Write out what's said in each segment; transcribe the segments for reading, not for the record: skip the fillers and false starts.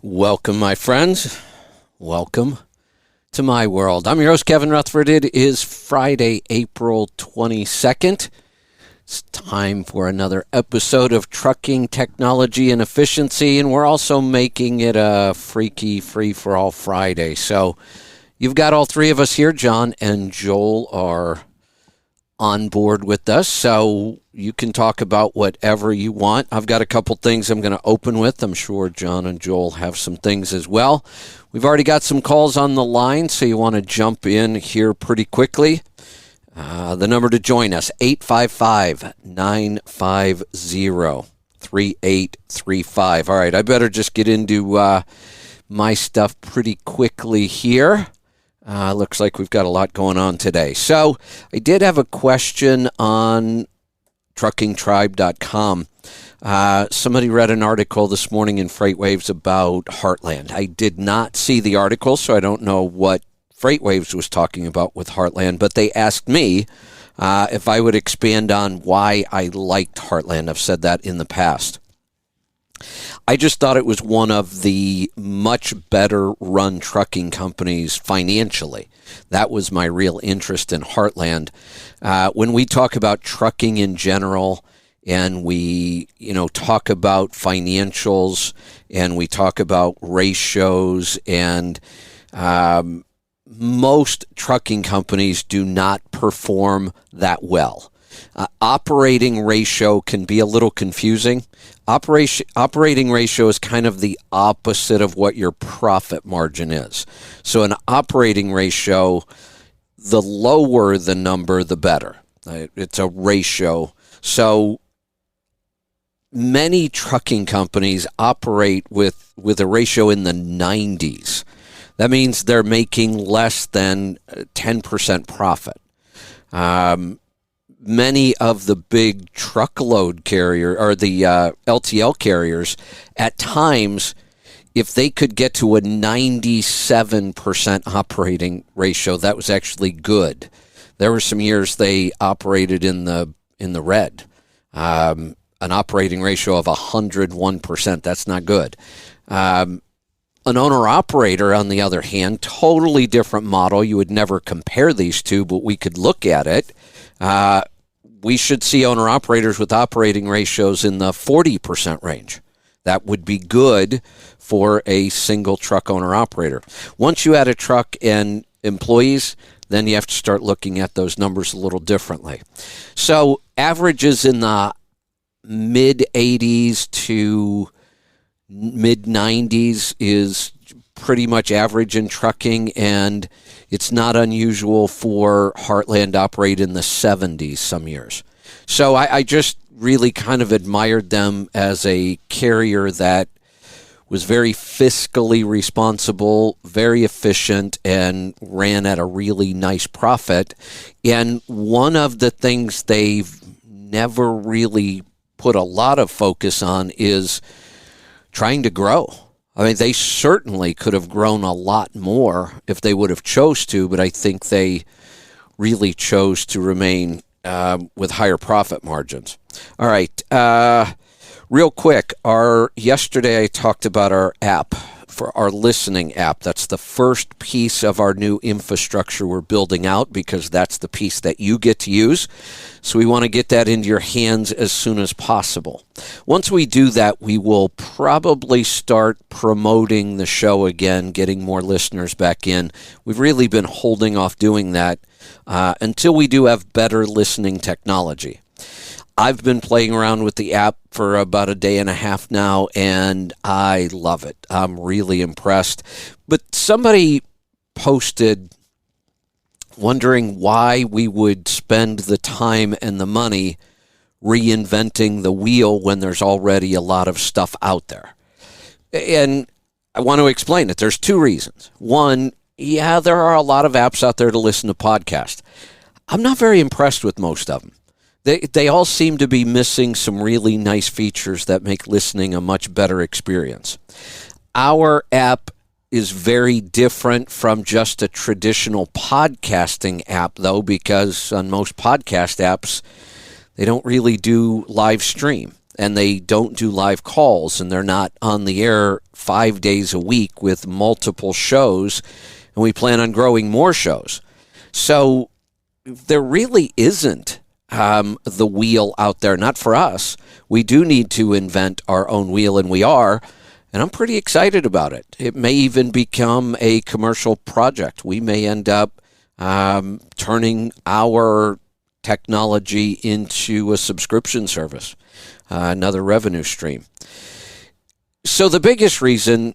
Welcome, my friends. Welcome to my world. I'm your host, Kevin Rutherford. It is Friday, April 22nd. It's time for another episode of Trucking Technology and Efficiency, and we're also making it a freaky free-for-all Friday. So you've got all three of us here. John and Joel are on board with us, so you can talk about whatever you want. I've got a couple things I'm going to open with. I'm sure John and Joel have some things as well. We've already got some calls on the line, so you want to jump in here pretty quickly. The number to join us, 855-950-3835. All right, I better just get into my stuff pretty quickly here. Looks like we've got a lot going on today. So I did have a question on truckingtribe.com. Somebody read an article this morning in FreightWaves about Heartland. I did not see the article, so I don't know what FreightWaves was talking about with Heartland, but they asked me if I would expand on why I liked Heartland. I've said that in the past. I just thought it was one of the much better run trucking companies financially. That was my real interest in Heartland. When we talk about trucking in general, and we, talk about financials, and we talk about ratios, and most trucking companies do not perform that well. Operating ratio can be a little confusing. Operating ratio is kind of the opposite of what your profit margin is. So an operating ratio, the lower the number, the better. It's a ratio. So many trucking companies operate with a ratio in the 90s. That means they're making less than 10% profit. Many of the big truckload carrier or the LTL carriers, at times, if they could get to a 97% operating ratio, that was actually good. There were some years they operated in the red. An operating ratio of 101%, that's not good. An owner-operator, on the other hand, totally different model. You would never compare these two, but we could look at it. We should see owner-operators with operating ratios in the 40% range. That would be good for a single truck owner-operator. Once you add a truck and employees, then you have to start looking at those numbers a little differently. So averages in the mid-80s to mid-90s is pretty much average in trucking, and it's not unusual for Heartland to operate in the 70s some years. So I just really kind of admired them as a carrier that was very fiscally responsible, very efficient, and ran at a really nice profit. And one of the things they've never really put a lot of focus on is trying to grow. I mean, they certainly could have grown a lot more if they would have chose to, but I think they really chose to remain with higher profit margins. All right. Real quick, yesterday I talked about our app, for our listening app. That's the first piece of our new infrastructure we're building out, because that's the piece that you get to use. So we want to get that into your hands as soon as possible. Once we do that, we will probably start promoting the show again, getting more listeners back in. We've really been holding off doing that until we do have better listening technology. I've been playing around with the app for about a day and a half now, and I love it. I'm really impressed. But somebody posted wondering why we would spend the time and the money reinventing the wheel when there's already a lot of stuff out there. And I want to explain it. There's two reasons. One, there are a lot of apps out there to listen to podcasts. I'm not very impressed with most of them. They all seem to be missing some really nice features that make listening a much better experience. Our app is very different from just a traditional podcasting app, though, because on most podcast apps, they don't really do live stream. and they don't do live calls, and they're not on the air 5 days a week with multiple shows, and we plan on growing more shows. So there really isn't the wheel out there, not for us. We do need to invent our own wheel, and we are, and I'm pretty excited about it. It may even become a commercial project. We may end up turning our technology into a subscription service, another revenue stream. So the biggest reason,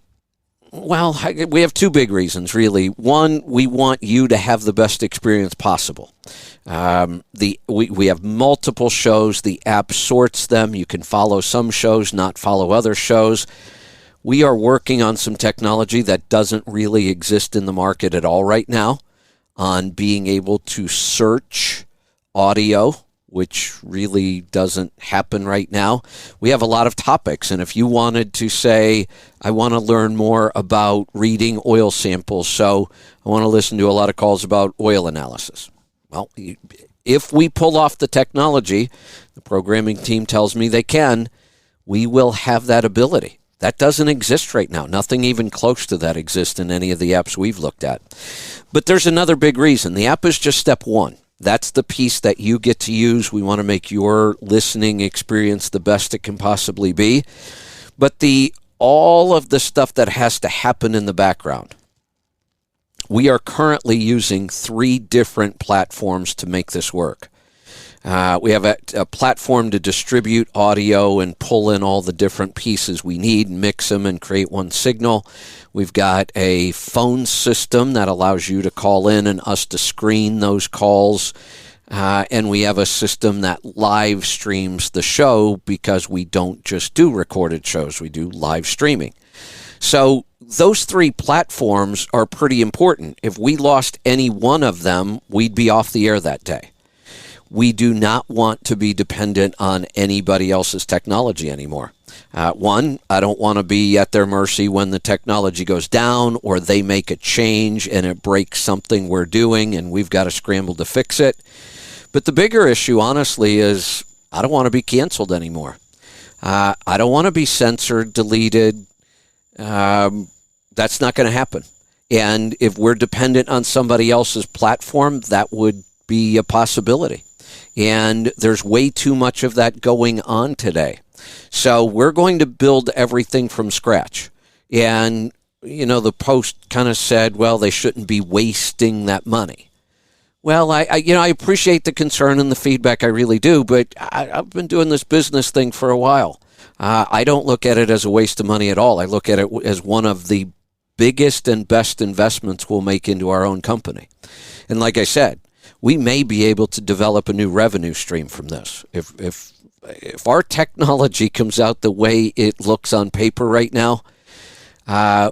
well, we have two big reasons, really. One, we want you to have the best experience possible. We have multiple shows. The app sorts them. You can follow some shows, not follow other shows. We are working on some technology that doesn't really exist in the market at all right now, on being able to search audio, which really doesn't happen right now. We have a lot of topics, and if you wanted to say, I want to learn more about reading oil samples, so I want to listen to a lot of calls about oil analysis. Well, if we pull off the technology, the programming team tells me they can, we will have that ability. That doesn't exist right now. Nothing even close to that exists in any of the apps we've looked at. But there's another big reason. The app is just step one. That's the piece that you get to use. We want to make your listening experience the best it can possibly be. But all of the stuff that has to happen in the background, we are currently using 3 different platforms to make this work. We have a platform to distribute audio and pull in all the different pieces we need, mix them, and create one signal. We've got a phone system that allows you to call in and us to screen those calls. And we have a system that live streams the show, because we don't just do recorded shows, we do live streaming. So those 3 platforms are pretty important. If we lost any one of them, we'd be off the air that day. We do not want to be dependent on anybody else's technology anymore. One, I don't want to be at their mercy when the technology goes down or they make a change and it breaks something we're doing and we've got to scramble to fix it. But the bigger issue, honestly, is I don't want to be canceled anymore. I don't want to be censored, deleted. That's not going to happen. And if we're dependent on somebody else's platform, that would be a possibility. And there's way too much of that going on today. So we're going to build everything from scratch. And, the Post kind of said, well, they shouldn't be wasting that money. Well, I appreciate the concern and the feedback, I really do, but I've been doing this business thing for a while. I don't look at it as a waste of money at all. I look at it as one of the biggest and best investments we'll make into our own company. And like I said, we may be able to develop a new revenue stream from this. If our technology comes out the way it looks on paper right now,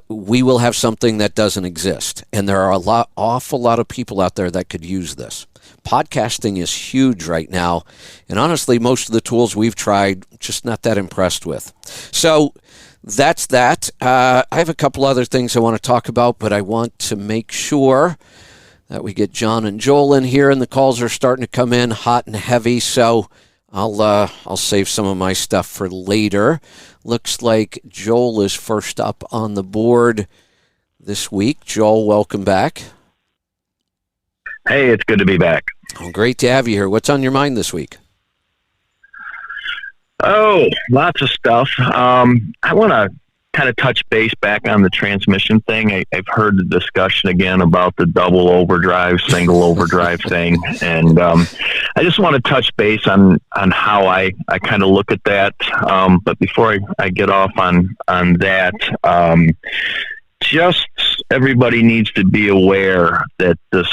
we will have something that doesn't exist. And there are awful lot of people out there that could use this. Podcasting is huge right now. And honestly, most of the tools we've tried, just not that impressed with. So that's that. I have a couple other things I want to talk about, but I want to make sure that we get John and Joel in here, and the calls are starting to come in hot and heavy, so I'll save some of my stuff for later. Looks like Joel is first up on the board this week. Joel, welcome back. Hey, it's good to be back. Oh, great to have you here. What's on your mind this week? Oh, lots of stuff. I want to kind of touch base back on the transmission thing. I've heard the discussion again about the double overdrive, single overdrive thing. And I just want to touch base on how I kind of look at that. But before I get off on that, just everybody needs to be aware that this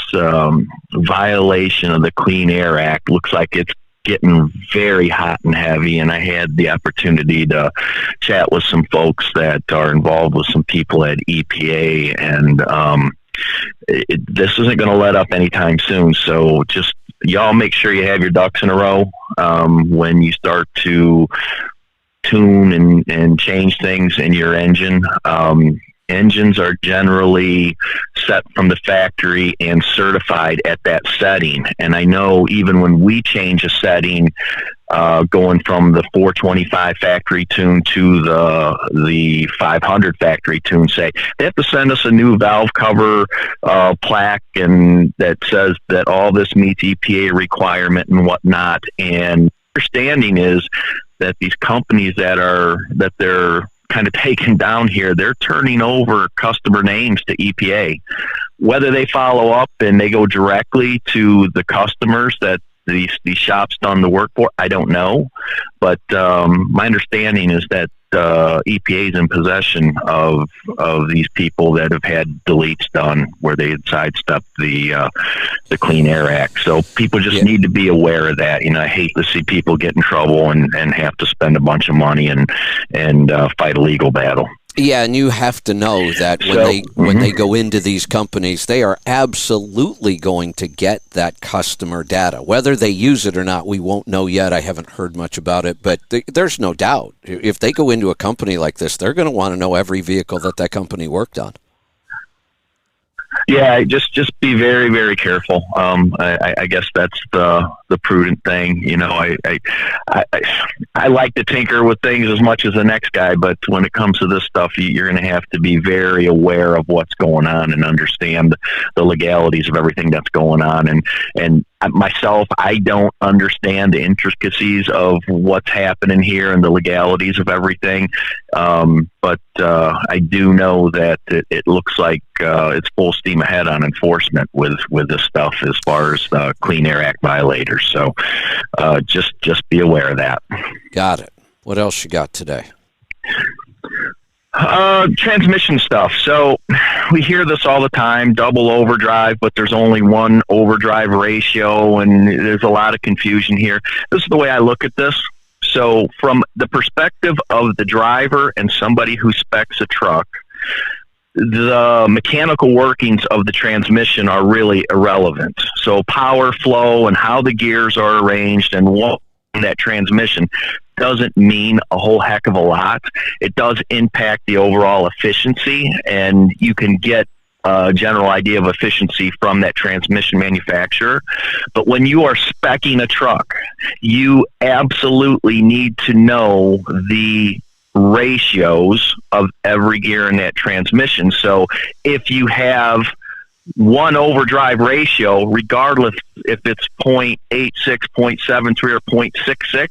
violation of the Clean Air Act looks like it's getting very hot and heavy, and I had the opportunity to chat with some folks that are involved with some people at EPA, and this isn't going to let up anytime soon. So just y'all make sure you have your ducks in a row when you start to tune and change things in your engine. engines are generally set from the factory and certified at that setting. And I know even when we change a setting, going from the 425 factory tune to the 500 factory tune, say they have to send us a new valve cover plaque, and that says that all this meets EPA requirement and whatnot. And understanding is that these companies that they're kind of taken down here, they're turning over customer names to EPA. Whether they follow up and they go directly to the customers that these shops done the work for, I don't know. But my understanding is that EPA is in possession of these people that have had deletes done where they had sidestepped the Clean Air Act. So people just need to be aware of that. I hate to see people get in trouble and have to spend a bunch of money and fight a legal battle. Yeah, and you have to know that when they go into these companies, they are absolutely going to get that customer data. Whether they use it or not, we won't know yet. I haven't heard much about it, but there's no doubt. If they go into a company like this, they're going to want to know every vehicle that company worked on. Yeah, just be very, very careful. I guess that's the prudent thing. I like to tinker with things as much as the next guy, but when it comes to this stuff, you're going to have to be very aware of what's going on and understand the legalities of everything that's going on. And myself, I don't understand the intricacies of what's happening here and the legalities of everything. But I do know that it looks like it's full steam ahead on enforcement with this stuff as far as the Clean Air Act violators. So just be aware of that. Got it. What else you got today? Transmission stuff. So we hear this all the time, double overdrive, but there's only one overdrive ratio, and there's a lot of confusion here. This is the way I look at this. So from the perspective of the driver and somebody who specs a truck, the mechanical workings of the transmission are really irrelevant. So power flow and how the gears are arranged and what that transmission doesn't mean a whole heck of a lot. It does impact the overall efficiency, and you can get a general idea of efficiency from that transmission manufacturer. But when you are speccing a truck, you absolutely need to know the ratios of every gear in that transmission. So if you have one overdrive ratio, regardless if it's 0.86, 0.73, or 0.66,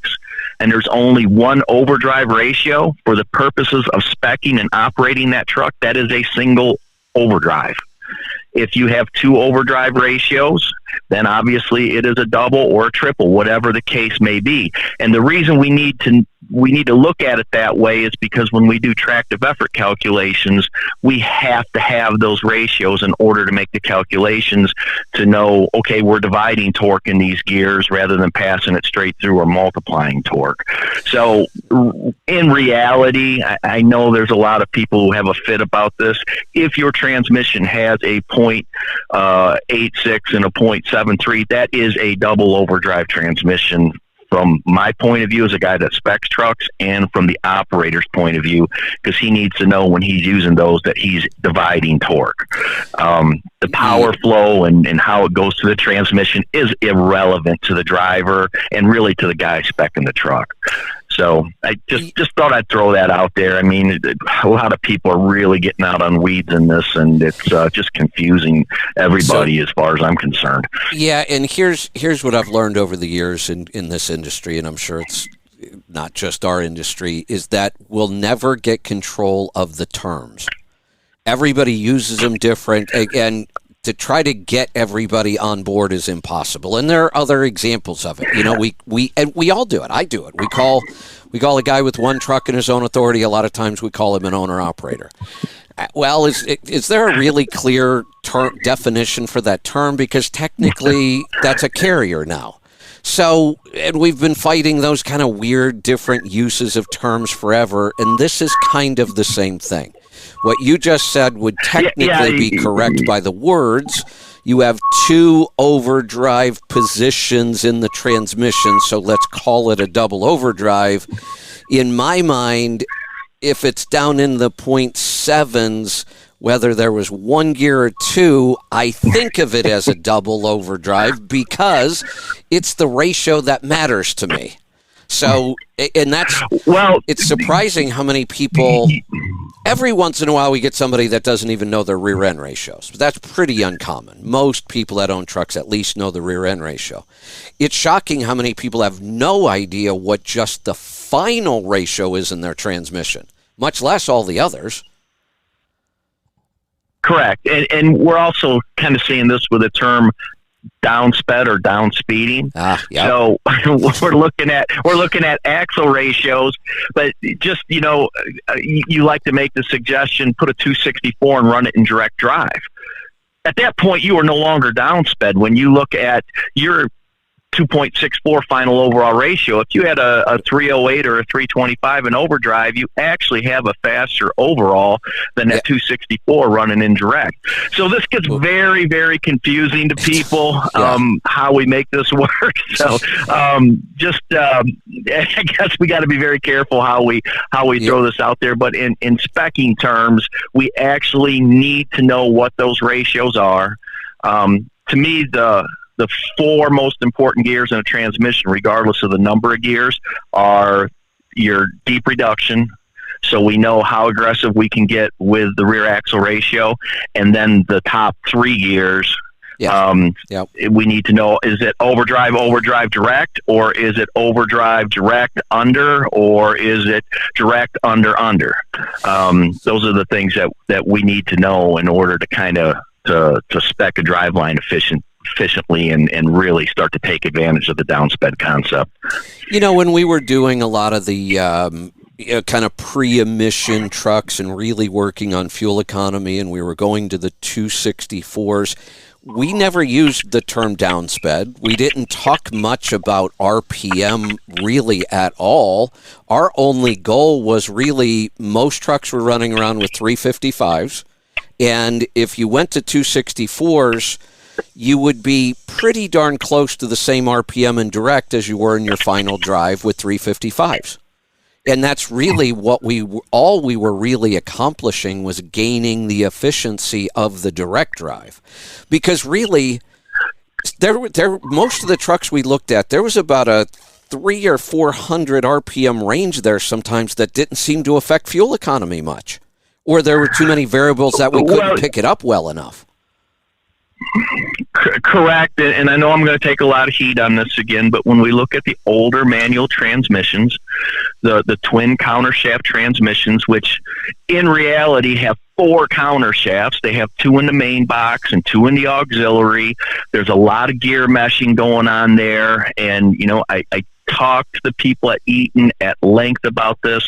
and there's only one overdrive ratio for the purposes of speccing and operating that truck, that is a single overdrive. If you have two overdrive ratios, then obviously it is a double or a triple, whatever the case may be. And the reason we need to look at it that way is because when we do tractive effort calculations, we have to have those ratios in order to make the calculations to know, okay, we're dividing torque in these gears rather than passing it straight through or multiplying torque. So in reality, I know there's a lot of people who have a fit about this. If your transmission has a 0.86 and a 0.73, that is a double overdrive transmission from my point of view as a guy that specs trucks, and from the operator's point of view, because he needs to know when he's using those that he's dividing torque. The power flow and how it goes through the transmission is irrelevant to the driver and really to the guy speccing the truck. So I just thought I'd throw that out there. I mean, a lot of people are really getting out on weeds in this, and it's just confusing everybody as far as I'm concerned. Yeah, and here's what I've learned over the years in this industry, and I'm sure it's not just our industry, is that we'll never get control of the terms. Everybody uses them different, and to try to get everybody on board is impossible. And there are other examples of it. You know, we all do it. I do it. We call a guy with one truck in his own authority. A lot of times we call him an owner operator. Well, is there a really clear definition for that term? Because technically that's a carrier now. So, and we've been fighting those kind of weird different uses of terms forever. And this is kind of the same thing. What you just said would technically be correct by the words. You have two overdrive positions in the transmission, so let's call it a double overdrive. In my mind, if it's down in the 0.7s, whether there was one gear or two, I think of it as a double overdrive because it's the ratio that matters to me. So, and it's surprising how many people, every once in a while we get somebody that doesn't even know their rear end ratios. But that's pretty uncommon. Most people that own trucks at least know the rear end ratio. It's shocking how many people have no idea what just the final ratio is in their transmission, much less all the others. Correct. And we're also kind of seeing this with the term downsped or downspeeding. Yep. So we're looking at axle ratios, but just, you like to make the suggestion, put a 264 and run it in direct drive. At that point, you are no longer downsped. When you look at your 2.64 final overall ratio, if you had a 308 or a 325 in overdrive, you actually have a faster overall than that 264 running in direct. So this gets very, very confusing to people, how we make this work. So I guess we got to be very careful how we throw this out there. But in speccing terms, we actually need to know what those ratios are. To me, the four most important gears in a transmission, regardless of the number of gears, are your deep reduction. So we know how aggressive we can get with the rear axle ratio. And then the top three gears, we need to know, is it overdrive direct, or is it overdrive direct under, or is it direct under? Those are the things that we need to know in order to kind of to spec a driveline efficiently and really start to take advantage of the downsped concept. When we were doing a lot of the kind of pre-emission trucks and really working on fuel economy, and we were going to the 264s, we never used the term downsped. We didn't talk much about RPM really at all. Our only goal was really, most trucks were running around with 355s, and if you went to 264s, you would be pretty darn close to the same RPM in direct as you were in your final drive with 355s. And that's really what we were really accomplishing, was gaining the efficiency of the direct drive. Because really, most of the trucks we looked at, there was about a 300 or 400 RPM range there sometimes that didn't seem to affect fuel economy much. Or there were too many variables that we couldn't pick it up well enough. Correct, and I know I'm going to take a lot of heat on this again, but when we look at the older manual transmissions, the twin countershaft transmissions, which in reality have 4 countershafts, they have 2 in the main box and 2 in the auxiliary. There's a lot of gear meshing going on there, and I talked to the people at Eaton at length about this.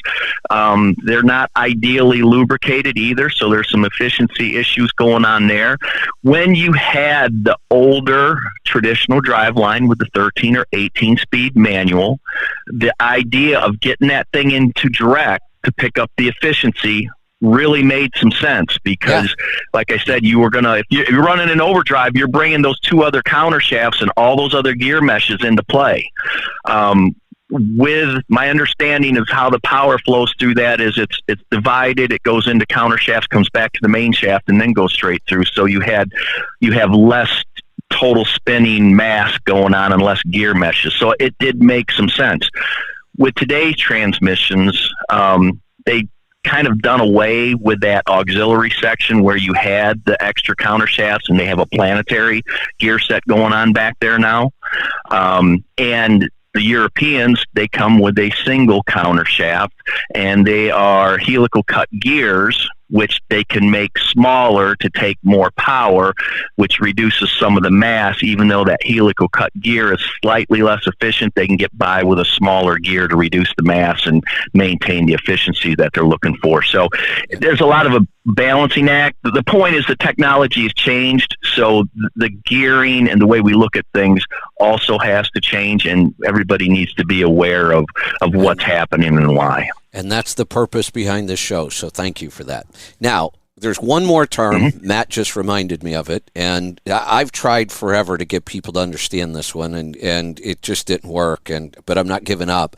They're not ideally lubricated either, so there's some efficiency issues going on there. When you had the older traditional driveline with the 13 or 18 speed manual, the idea of getting that thing into direct to pick up the efficiency really made some sense, because like I said, if you're running an overdrive, you're bringing those 2 other countershafts and all those other gear meshes into play. With my understanding of how the power flows through that is it's divided, it goes into countershafts, comes back to the main shaft, and then goes straight through. So you have less total spinning mass going on and less gear meshes. So it did make some sense. With today's transmissions, they kind of done away with that auxiliary section where you had the extra countershafts, and they have a planetary gear set going on back there now. And the Europeans, they come with a single countershaft, and they are helical cut gears, which they can make smaller to take more power, which reduces some of the mass. Even though that helical cut gear is slightly less efficient, they can get by with a smaller gear to reduce the mass and maintain the efficiency that they're looking for. So there's a lot of a balancing act. The point is the technology has changed, so the gearing and the way we look at things also has to change, and everybody needs to be aware of what's happening and why. And that's the purpose behind this show, so thank you for that. Now, there's one more term. Matt just reminded me of it, and I've tried forever to get people to understand this one, and it just didn't work. But I'm not giving up.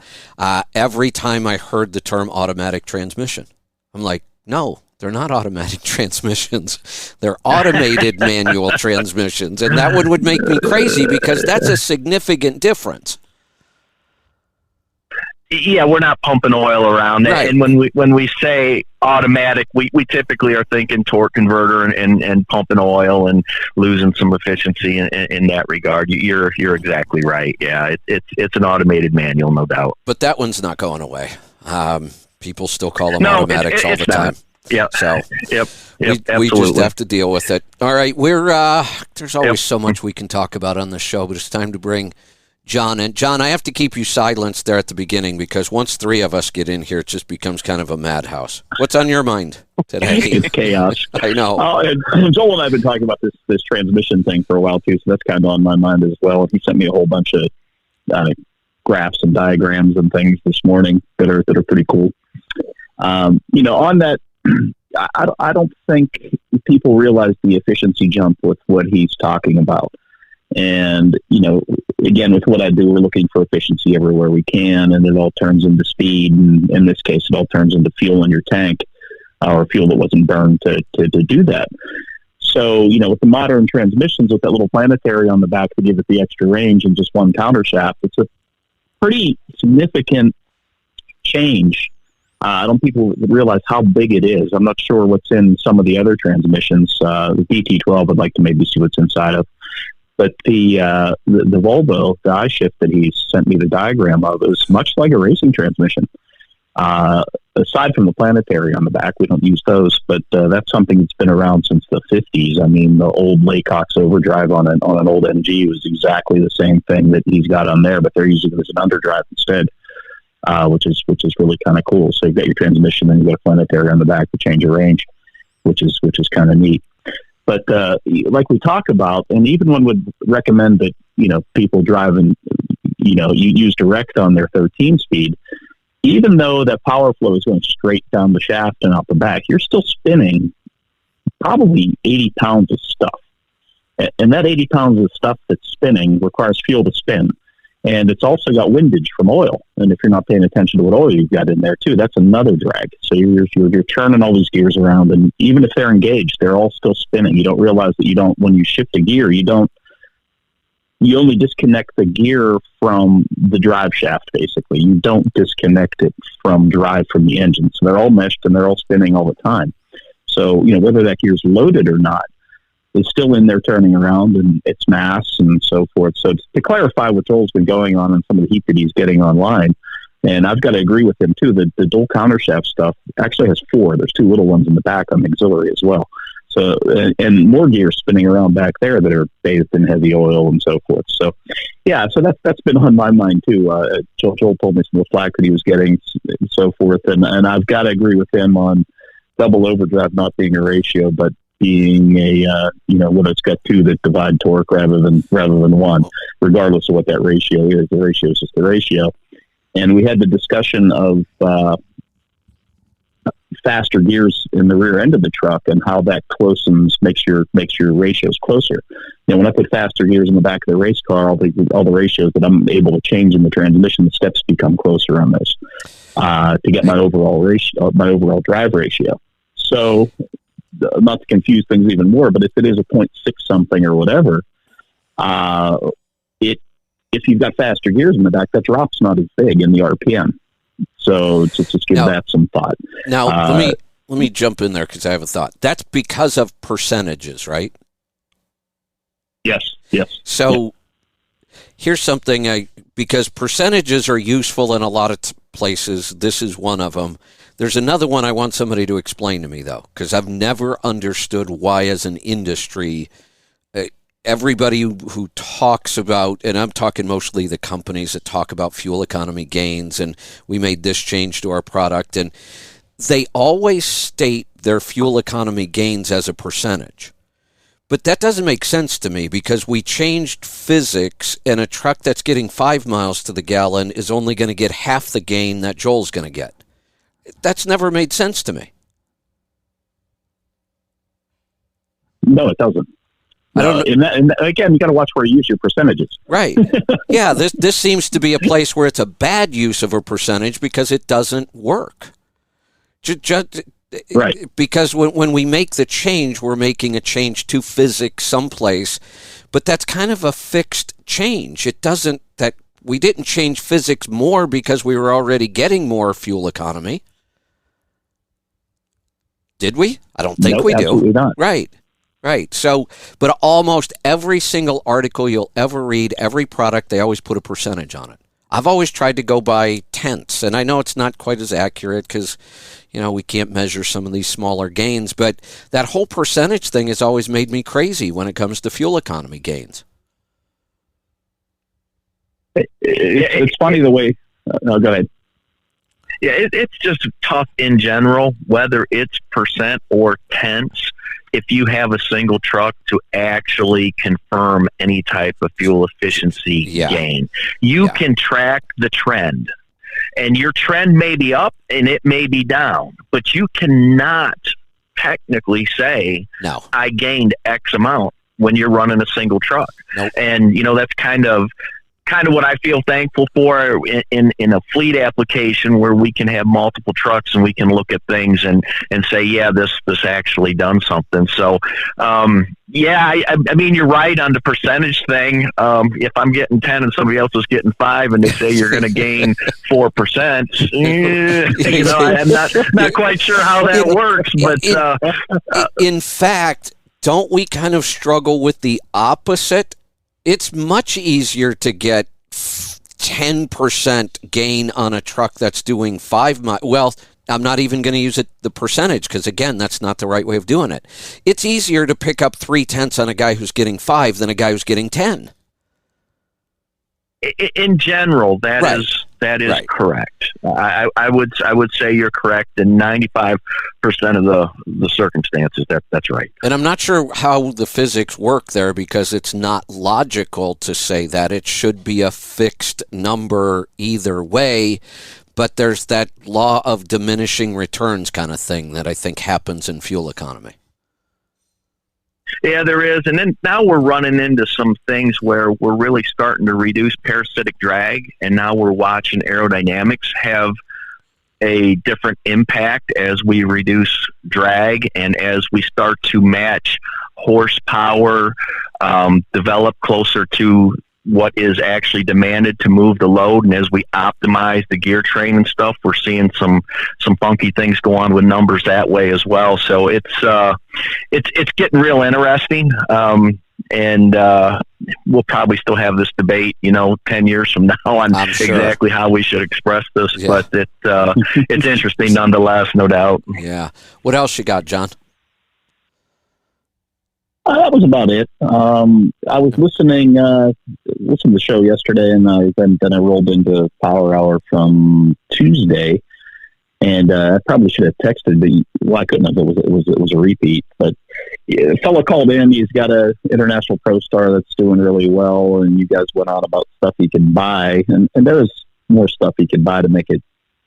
Every time I heard the term automatic transmission, I'm like, no, they're not automatic transmissions. They're automated manual transmissions, and that one would make me crazy because that's a significant difference. Yeah, we're not pumping oil around. Right. And when we say automatic, we typically are thinking torque converter and pumping oil and losing some efficiency in that regard. You're exactly right. Yeah, it's an automated manual, no doubt. But that one's not going away. People still call them automatics all the time. Yeah. So yep, we just have to deal with it. All right, there's always so much we can talk about on this show, but it's time to bring John in. John, I have to keep you silenced there at the beginning because once three of us get in here, it just becomes kind of a madhouse. What's on your mind today? It's chaos. I know. And Joel and I have been talking about this transmission thing for a while too, so that's kind of on my mind as well. He sent me a whole bunch of graphs and diagrams and things this morning that are pretty cool. On that, I don't think people realize the efficiency jump with what he's talking about. And, again, with what I do, we're looking for efficiency everywhere we can, and it all turns into speed. And in this case, it all turns into fuel in your tank or fuel that wasn't burned to do that. So, with the modern transmissions, with that little planetary on the back to give it the extra range and just one counter shaft, it's a pretty significant change. I don't people realize how big it is. I'm not sure what's in some of the other transmissions. The BT12, I'd like to maybe see what's inside of. But the Volvo, the I-Shift that he sent me the diagram of, is much like a racing transmission. Aside from the planetary on the back, we don't use those, but that's something that's been around since the 50s. I mean, the old Laycox overdrive on an old MG was exactly the same thing that he's got on there, but they're using it as an underdrive instead, which is really kind of cool. So you've got your transmission, and you've got a planetary on the back to change your range, which is kind of neat. But like we talk about, and even one would recommend that, people driving, you use direct on their 13 speed, even though that power flow is going straight down the shaft and out the back, you're still spinning probably 80 pounds of stuff. And that 80 pounds of stuff that's spinning requires fuel to spin. And it's also got windage from oil. And if you're not paying attention to what oil you've got in there too, that's another drag. So you're turning all these gears around, and even if they're engaged, they're all still spinning. You don't realize that when you shift a gear, you only disconnect the gear from the drive shaft, basically. You don't disconnect it from drive from the engine. So they're all meshed and they're all spinning all the time. So, whether that gear's loaded or not, is still in there turning around, and its mass and so forth. So to clarify what Joel's been going on and some of the heat that he's getting online, and I've got to agree with him too, that the dual countershaft stuff actually has 4. There's 2 little ones in the back on the auxiliary as well. So, and more gears spinning around back there that are bathed in heavy oil and so forth. So, yeah, so that's been on my mind too. Joel told me some of the flack that he was getting and so forth. And I've got to agree with him on double overdrive not being a ratio, but being a when it's got 2 that divide torque rather than 1, regardless of what that ratio is. The ratio is just the ratio. And we had the discussion of faster gears in the rear end of the truck and how that makes your ratios closer. When I put faster gears in the back of the race car, all the ratios that I'm able to change in the transmission, the steps become closer on those to get my overall drive ratio. So, not to confuse things even more, but if it is a 0.6 something or whatever, if you've got faster gears in the back, that drop's not as big in the RPM. So just give that some thought. Now, let me jump in there because I have a thought. That's because of percentages, right? Yes. So here's something because percentages are useful in a lot of places. This is one of them. There's another one I want somebody to explain to me, though, because I've never understood why, as an industry, everybody who talks about, and I'm talking mostly the companies that talk about fuel economy gains, and we made this change to our product, and they always state their fuel economy gains as a percentage. But that doesn't make sense to me because we changed physics, and a truck that's getting 5 miles to the gallon is only going to get half the gain that Joel's going to get. That's never made sense to me. No, it doesn't. I don't know. And again, you got to watch where you use your percentages. Right. Yeah, this seems to be a place where it's a bad use of a percentage because it doesn't work. Right. Because when we make the change, we're making a change to physics someplace, but that's kind of a fixed change. It doesn't, that we didn't change physics more because we were already getting more fuel economy. Did we? I don't think we do. Absolutely not. Right. Right. So, but almost every single article you'll ever read, every product, they always put a percentage on it. I've always tried to go by tenths, and I know it's not quite as accurate because, we can't measure some of these smaller gains, but that whole percentage thing has always made me crazy when it comes to fuel economy gains. It's funny the way. No, go ahead. Yeah, it's just tough in general, whether it's percent or tenths, if you have a single truck to actually confirm any type of fuel efficiency gain. You can track the trend, and your trend may be up and it may be down, but you cannot technically say, no, I gained X amount when you're running a single truck. Nope. And, that's kind of what I feel thankful for in a fleet application where we can have multiple trucks and we can look at things and say, yeah, this actually done something. So, I mean, you're right on the percentage thing. If I'm getting 10 and somebody else is getting 5 and they say you're going to gain 4%, I'm not quite sure how that works, but in fact, don't we kind of struggle with the opposite? It's much easier to get 10% gain on a truck that's doing 5 miles. Well, I'm not even going to use the percentage because, again, that's not the right way of doing it. It's easier to pick up 0.3 on a guy who's getting 5 than a guy who's getting 10. In general, that is right. Correct. I would say you're correct in 95% of the circumstances. That's right. And I'm not sure how the physics work there because it's not logical to say that it should be a fixed number either way. But there's that law of diminishing returns kind of thing that I think happens in fuel economy. Yeah, there is. And then now we're running into some things where we're really starting to reduce parasitic drag, and now we're watching aerodynamics have a different impact as we reduce drag and as we start to match horsepower, develop closer to what is actually demanded to move the load. And as we optimize the gear train and stuff, we're seeing some funky things go on with numbers that way as well. So it's getting real interesting. And we'll probably still have this debate, 10 years from now on exactly how we should express this, but it's interesting nonetheless, no doubt. Yeah. What else you got, John? That was about it. I was listening to the show yesterday, and then I rolled into Power Hour from Tuesday, and I probably should have texted, but I couldn't have. It was a repeat. But a fellow called in. He's got a International Pro Star that's doing really well, and you guys went on about stuff he can buy, and there's more stuff he can buy to make it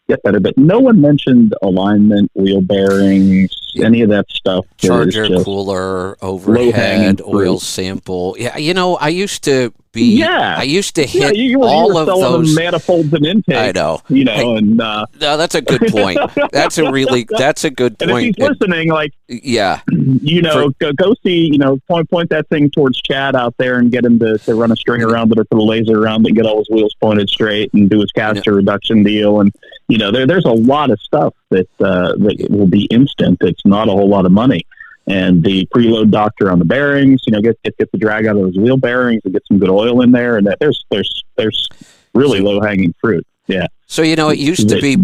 get better. But no one mentioned alignment, wheel bearings, any of that stuff. Charger, cooler, overhead, oil sample. Yeah, I used to be. Yeah, I used to hit you all of those manifolds and intakes. I know. And no, that's a good point. That's a good point. And if he's listening, yeah, go see, point that thing towards Chad out there and get him to run a string around it or put a laser around it and get all his wheels pointed straight and do his caster reduction deal. And there's a lot of stuff that will be instant. It's not a whole lot of money. And the preload doctor on the bearings, get the drag out of those wheel bearings and get some good oil in there. And there's really low hanging fruit. Yeah. So, it used to be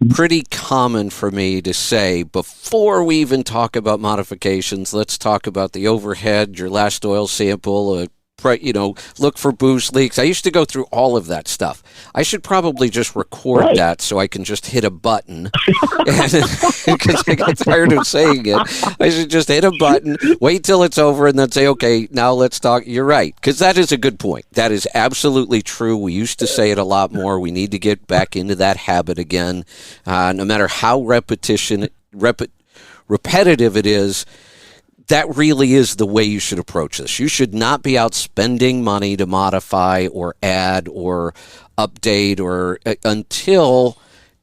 pretty common for me to say, before we even talk about modifications, let's talk about the overhead, your last oil sample, look for boost leaks. I used to go through all of that stuff. I should probably just record that so I can just hit a button. Because I get tired of saying it. I should just hit a button, wait till it's over, and then say, okay, now let's talk. You're right, because that is a good point. That is absolutely true. We used to say it a lot more. We need to get back into that habit again. No matter how repetitive it is, that really is the way you should approach this. You should not be out spending money to modify or add or update or until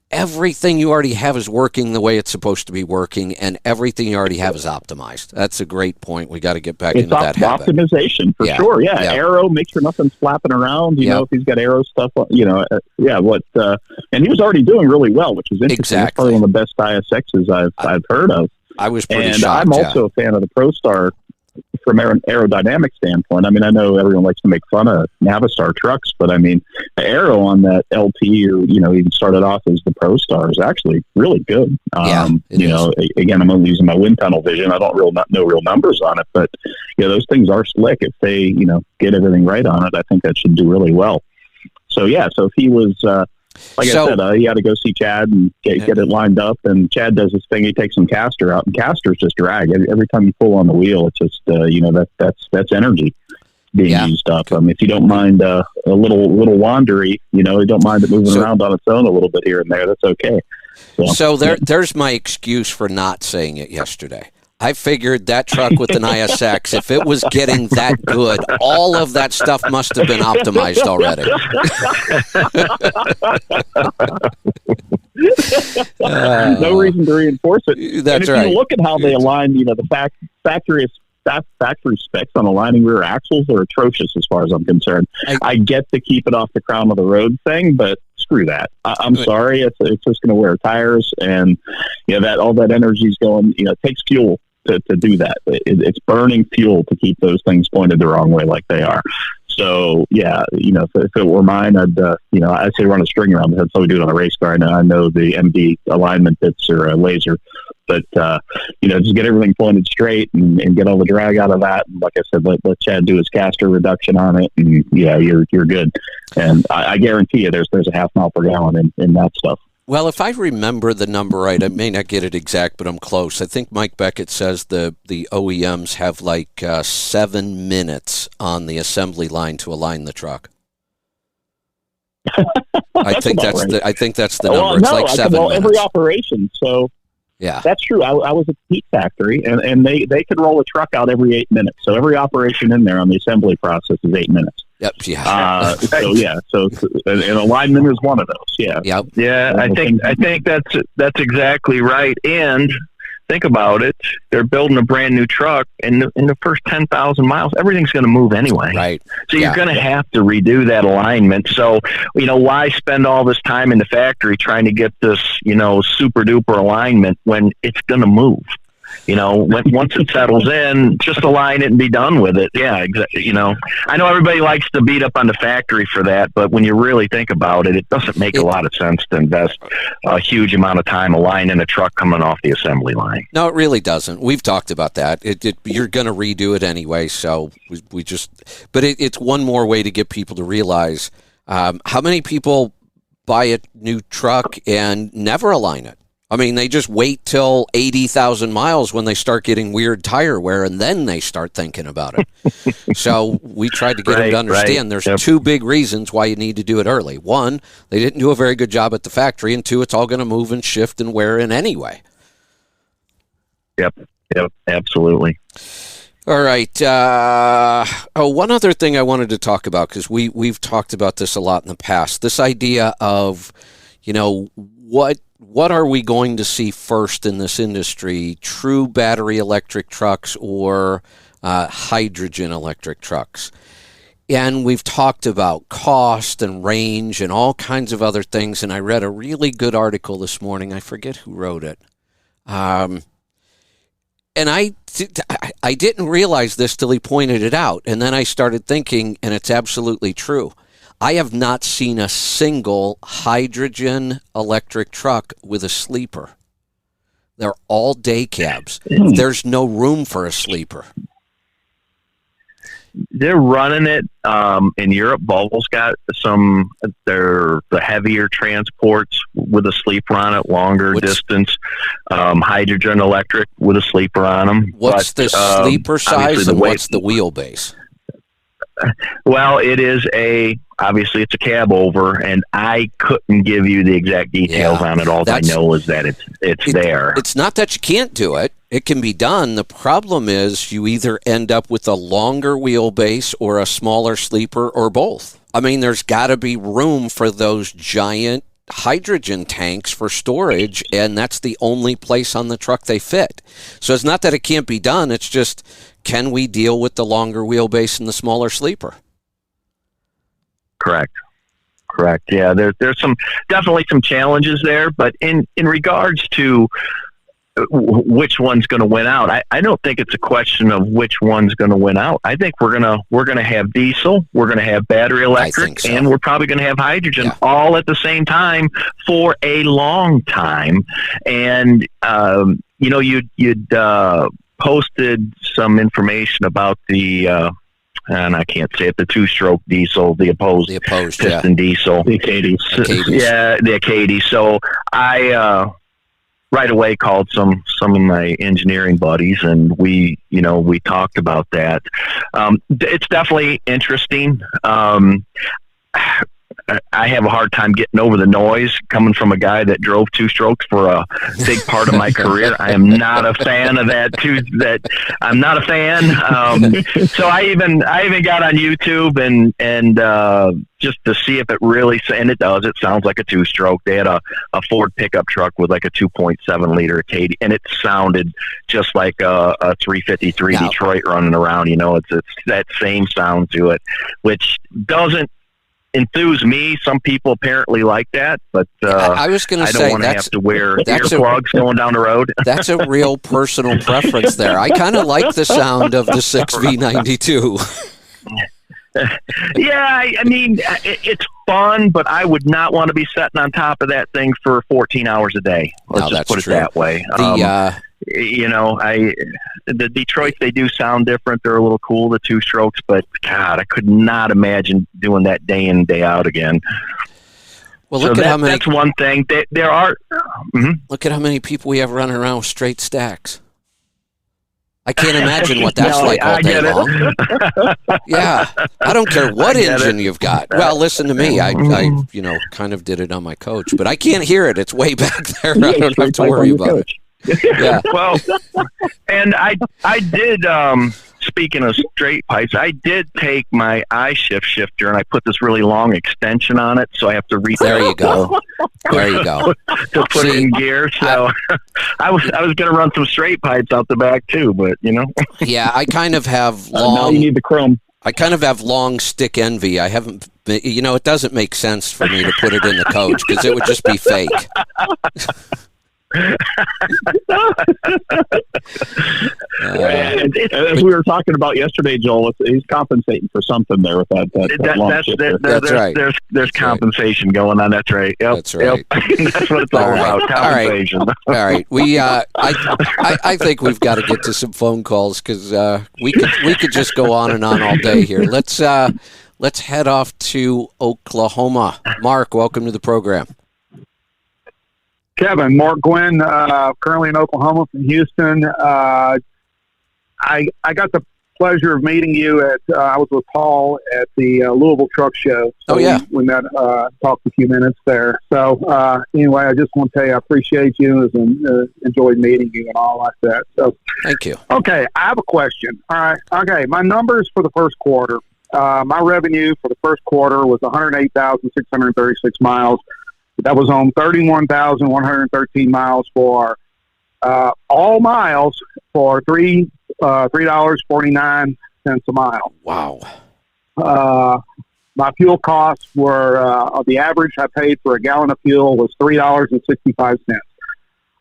everything you already have is working the way it's supposed to be working, and everything you already have is optimized. That's a great point. We got to get back into that habit. Optimization for sure. Yeah. Aero, make sure nothing's flapping around. You know, if he's got aero stuff, and he was already doing really well, which is interesting. Exactly. That's probably one of the best ISXs I've heard of. I was pretty and shocked. I'm also a fan of the ProStar from an aerodynamic standpoint. I mean, I know everyone likes to make fun of Navistar trucks, but I mean, the aero on that LT, or even started off as the ProStar, is actually really good. Again, I'm only using my wind tunnel vision. I don't know real numbers on it, but those things are slick. If they get everything right on it, I think that should do really well. So so if he was. I said, he had to go see Chad and get it lined up. And Chad does this thing. He takes some caster out, and caster's just drag. Every time you pull on the wheel, it's just, that's energy being used up. If you don't mind a little wandery, you don't mind it moving around on its own a little bit here and there, that's okay. So there's my excuse for not saying it yesterday. I figured that truck with an ISX, if it was getting that good, all of that stuff must have been optimized already. No reason to reinforce it. That's and right. If you look at how they align, the factory specs on aligning rear axles are atrocious as far as I'm concerned. I get to keep it off the crown of the road thing, but screw that. I'm sorry. It's just going to wear tires, and that all that energy is going. It takes fuel to do that. It's burning fuel to keep those things pointed the wrong way like they are. So if it were mine, I'd say run a string around the head. So we do it on a race car. I know the MD alignment bits are a laser, but just get everything pointed straight and get all the drag out of that. And like I said, let Chad do his caster reduction on it, and you're good. And I guarantee you, there's a half mile per gallon in that stuff. Well, if I remember the number right, I may not get it exact, but I'm close. I think Mike Beckett says the OEMs have 7 minutes on the assembly line to align the truck. I think that's right. I think that's the number. It's 7 minutes. Every operation. So yeah, that's true. I was at the Heat Factory, and they could roll a truck out every 8 minutes. So every operation in there on the assembly process is 8 minutes. Yep. Yeah. So an alignment is one of those. Yeah. Yep. Yeah. I think that's exactly right. And think about it. They're building a brand new truck, and in the first 10,000 miles, everything's going to move anyway. Right. So you're going to have to redo that alignment. So, why spend all this time in the factory trying to get this, super duper alignment when it's going to move? Once it settles in, just align it and be done with it. Yeah, exactly. I know everybody likes to beat up on the factory for that, but when you really think about it, it doesn't make a lot of sense to invest a huge amount of time aligning a truck coming off the assembly line. No, it really doesn't. We've talked about that. You're going to redo it anyway, so we just. But it's one more way to get people to realize how many people buy a new truck and never align it. I mean, they just wait till 80,000 miles when they start getting weird tire wear, and then they start thinking about it. So we tried to get them to understand there's two big reasons why you need to do it early. One, they didn't do a very good job at the factory, and two, it's all going to move and shift and wear in anyway. Yep, absolutely. All right. One other thing I wanted to talk about, because we've talked about this a lot in the past, this idea of, what are we going to see first in this industry, true battery electric trucks or hydrogen electric trucks? And we've talked about cost and range and all kinds of other things, and I read a really good article this morning. I forget who wrote it. And I didn't realize this till he pointed it out, and then I started thinking, and it's absolutely true. I have not seen a single hydrogen electric truck with a sleeper. They're all day cabs. There's no room for a sleeper. They're running it in Europe. Volvo's got the heavier transports with a sleeper on it, longer distance, hydrogen electric with a sleeper on them. What's the sleeper size and what's the wheelbase? Well, obviously it's a cab over, and I couldn't give you the exact details on it. All I know is that it's there. It's not that you can't do it. It can be done. The problem is you either end up with a longer wheelbase or a smaller sleeper or both. I mean, there's got to be room for those giant hydrogen tanks for storage, and that's the only place on the truck they fit. So it's not that it can't be done. It's just, can we deal with the longer wheelbase and the smaller sleeper? Correct. Yeah, there's definitely some challenges there, but in regards to which one's going to win out, I don't think it's a question of which one's going to win out. I think we're gonna have diesel, we're gonna have battery electric, so. And we're probably going to have hydrogen all at the same time for a long time. And you'd posted some information about the and I can't say it, the two-stroke diesel, the opposed piston diesel. The Acadie. Yeah, the Acadie. So I right away called some of my engineering buddies, and we talked about that. It's definitely interesting. I have a hard time getting over the noise coming from a guy that drove two-strokes for a big part of my career. I am not a fan of that. I'm not a fan. So I even got on YouTube and just to see if it really, and it does. It sounds like a two-stroke. They had a Ford pickup truck with like a 2.7 liter Acadie, and it sounded just like a 353 Detroit running around. It's that same sound to it, which doesn't enthuse me. Some people apparently like that, but I was going to say, I don't want to have to wear earplugs going down the road. That's a real personal preference there. I kind of like the sound of the 6V92. Yeah, I mean, it's fun, but I would not want to be sitting on top of that thing for 14 hours a day. Let's just put it that way. The Detroits, they do sound different. They're a little cool, the two strokes, but God, I could not imagine doing that day in, day out again. Well, look at how many. That's one thing. There are. Look at how many people we have running around with straight stacks. I can't imagine what that's like all day long. Yeah, I don't care what engine you've got. Well, listen to me. I kind of did it on my coach, but I can't hear it. It's way back there. I don't have to worry about it. Yeah. Well, and I did. Speaking of straight pipes, I did take my I-shift shifter and I put this really long extension on it, so I have to reach. There you go. There you go. To put it in gear. So I was going to run some straight pipes out the back too, but Yeah, I kind of have long. Now you need the chrome. I kind of have long stick envy. I haven't. It doesn't make sense for me to put it in the coach because it would just be fake. As we were talking about yesterday, Joel, he's compensating for something there with that long shifter. That's right. There's compensation going on. That's right. Yep, that's right. Yep. That's what it's all about. Compensation. All right. We I think we've got to get to some phone calls because we could just go on and on all day here. Let's head off to Oklahoma. Mark, welcome to the program. Kevin, Mark Gwynn, currently in Oklahoma from Houston. I got the pleasure of meeting you I was with Paul at the Louisville Truck Show. So we met, talked a few minutes there. So anyway, I just want to tell you I appreciate you and enjoyed meeting you and all like that. So thank you. Okay, I have a question. All right. Okay, my numbers for the first quarter. My revenue for the first quarter was 108,636 miles. That was on 31,113 miles for all miles for $3.49 a mile. Wow. My fuel costs were the average I paid for a gallon of fuel was $3.65.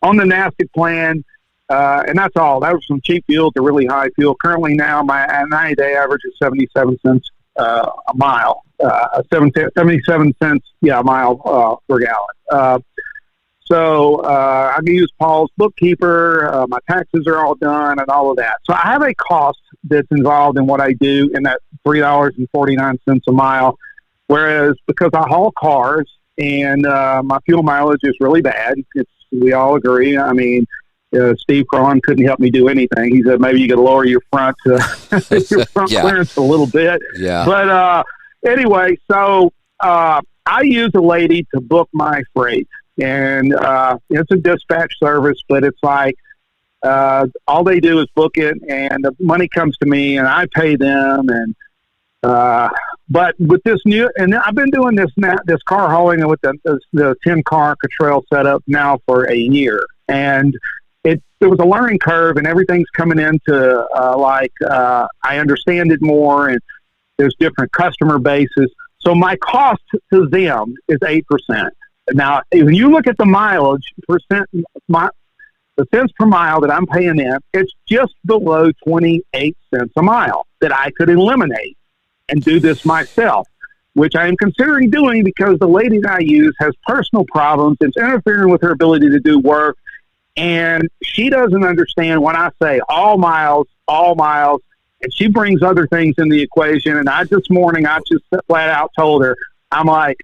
On the NASTC plan, and that's all. That was from cheap fuel to really high fuel. Currently now, my 90-day average is 77 cents a mile. 77 cents, a mile per gallon. So I can use Paul's bookkeeper. My taxes are all done and all of that. So I have a cost that's involved in what I do in that $3.49 a mile. Whereas because I haul cars and my fuel mileage is really bad, we all agree. I mean, Steve Cron couldn't help me do anything. He said maybe you could lower your front clearance a little bit. Yeah. But anyway, so I use a lady to book my freight, and it's a dispatch service, but it's like All they do is book it, and the money comes to me, and I pay them. And but with this new, and I've been doing this car hauling with the 10-car Cottrell setup now for a year, and there was a learning curve, and everything's coming into I understand it more, and there's different customer bases. So my cost to them is 8%. Now, when you look at the mileage percent, the cents per mile that I'm paying them, it's just below 28 cents a mile that I could eliminate and do this myself, which I am considering doing because the lady that I use has personal problems. It's interfering with her ability to do work. And she doesn't understand when I say all miles, and she brings other things in the equation. And this morning, I just flat out told her, I'm like,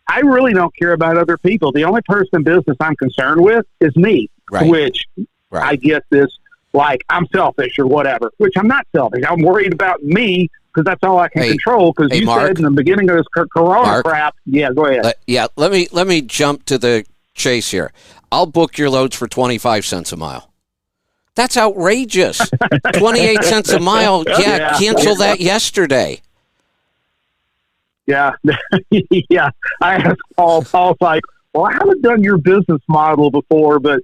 I really don't care about other people. The only person in business I'm concerned with is me, right. Which I get this, like I'm selfish or whatever, which I'm not selfish. I'm worried about me because that's all I can control. Because you Mark, said in the beginning of this corona crap. Yeah, go ahead. Let me jump to the chase here. I'll book your loads for 25 cents a mile. That's outrageous. 28 cents a mile. Yeah, cancel that yesterday. Yeah. Yeah. I asked Paul. Paul's like, well, I haven't done your business model before, but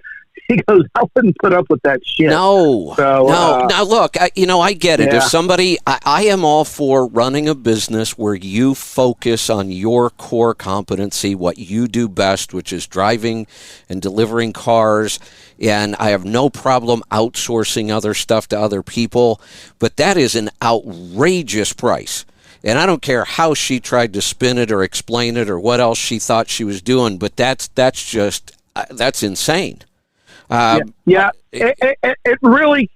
he goes, I wouldn't put up with that shit. No. Now, look, I get it. Yeah. If somebody, I am all for running a business where you focus on your core competency, what you do best, which is driving and delivering cars. And I have no problem outsourcing other stuff to other people. But that is an outrageous price. And I don't care how she tried to spin it or explain it or what else she thought she was doing, but that's insane. It really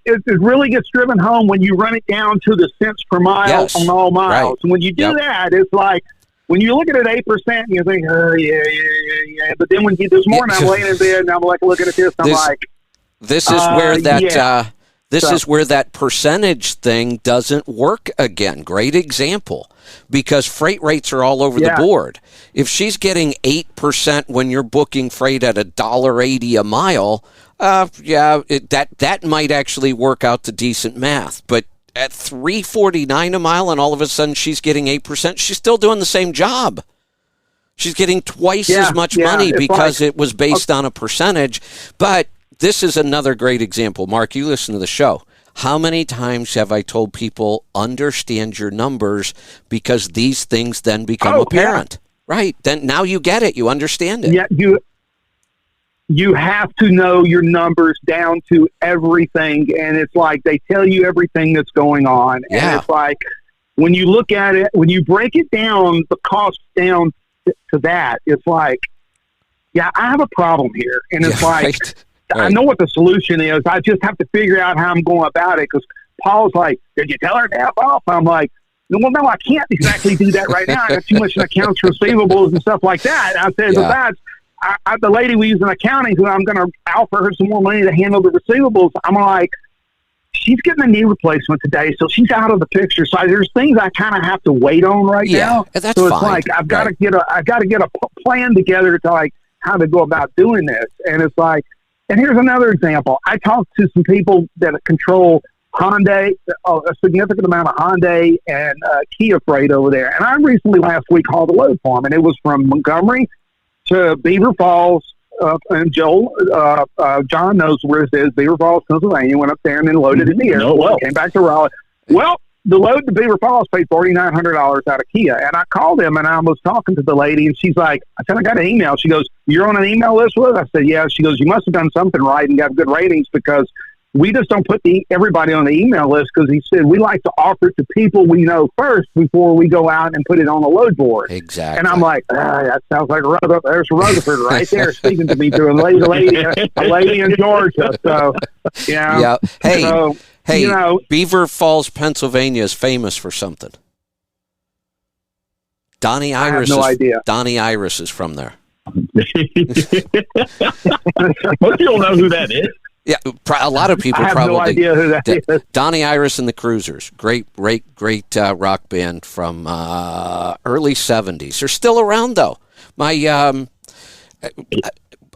gets driven home when you run it down to the cents per mile on all miles. Right. And when you do that, it's like when you look at it 8%, and you think, oh yeah. But then this morning I'm laying in bed and I'm like looking at this, this is where that. This is where that percentage thing doesn't work again. Great example, because freight rates are all over the board. If she's getting 8% when you're booking freight at $1.80 a mile, that might actually work out to decent math. But at $3.49 a mile, and all of a sudden she's getting 8%, she's still doing the same job. She's getting twice as much money because it was based on a percentage. But this is another great example. Mark, you listen to the show. How many times have I told people, understand your numbers, because these things then become apparent? Yeah. Right. Then now you get it. You understand it. Yeah, you have to know your numbers down to everything. And it's like they tell you everything that's going on. Yeah. And it's like when you look at it, when you break it down, the cost down to that, it's like, I have a problem here. And it's like... Right. I know what the solution is. I just have to figure out how I'm going about it. Because Paul's like, "Did you tell her to F off?" I'm like, "No, I can't exactly do that right now. I got too much in accounts receivables and stuff like that." And I said, "Besides, the lady we use in accounting, who I'm going to offer her some more money to handle the receivables." I'm like, "She's getting a knee replacement today, so she's out of the picture." So there's things I kind of have to wait on right now. That's so it's fine. like I've got to get a plan together to like how to go about doing this, and it's like. And here's another example. I talked to some people that control Hyundai, a significant amount of Hyundai and Kia freight over there. And I recently, last week, hauled a load for them. And it was from Montgomery to Beaver Falls. And John knows where it is, Beaver Falls, Pennsylvania. Went up there and then loaded it in the airport. Came back to Raleigh. Well, the load to Beaver Falls paid $4,900 out of Kia. And I called them and I was talking to the lady and she's like, I said, I got an email. She goes, "You're on an email list with us?" I said, "Yeah." She goes, "You must have done something right and got good ratings because we just don't put everybody on the email list." Because he said, we like to offer it to people we know first before we go out and put it on the load board. Exactly. And I'm like, that sounds like there's Rutherford right there speaking to me through a lady in Georgia. So, yeah. Hey, so, hey, Beaver Falls, Pennsylvania is famous for something. Donnie Iris. I have no idea. Donnie Iris is from there. Most people know who that is. Yeah, a lot of people I have probably. no idea who that is. Donnie Iris and the Cruisers, great rock band from early '70s. They're still around though.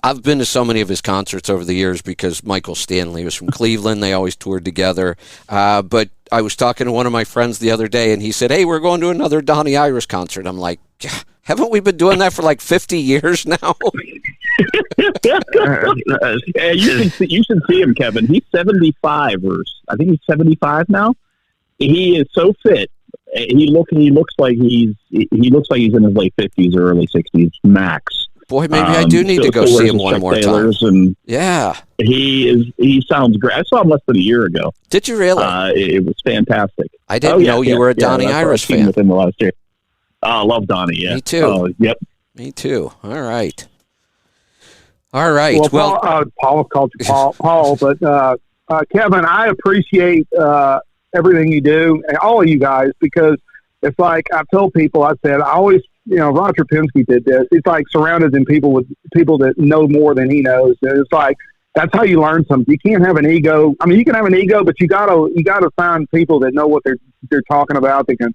I've been to so many of his concerts over the years because Michael Stanley was from Cleveland. They always toured together. But I was talking to one of my friends the other day, and he said, "Hey, we're going to another Donnie Iris concert." I'm like, haven't we been doing that for like 50 years now? You should see him, Kevin. He's 75, or I think he's 75 now. He is so fit. He looks like he's in his late 50s or early 60s max. Boy, maybe I do need to go see him one more time. And yeah, he sounds great. I saw him less than a year ago. Did you really? It was fantastic. I didn't know you were a Donnie Iris fan. Within the last year. I love Donnie. Yeah, me too. Oh, yep, me too. All right. Well, Paul called you Paul, but Kevin, I appreciate everything you do, and all of you guys, because it's like I've told people. I said I always, Roger Penske did this. He's like surrounded in people that know more than he knows. And it's like that's how you learn something. You can't have an ego. I mean, you can have an ego, but you gotta find people that know what they're talking about. They can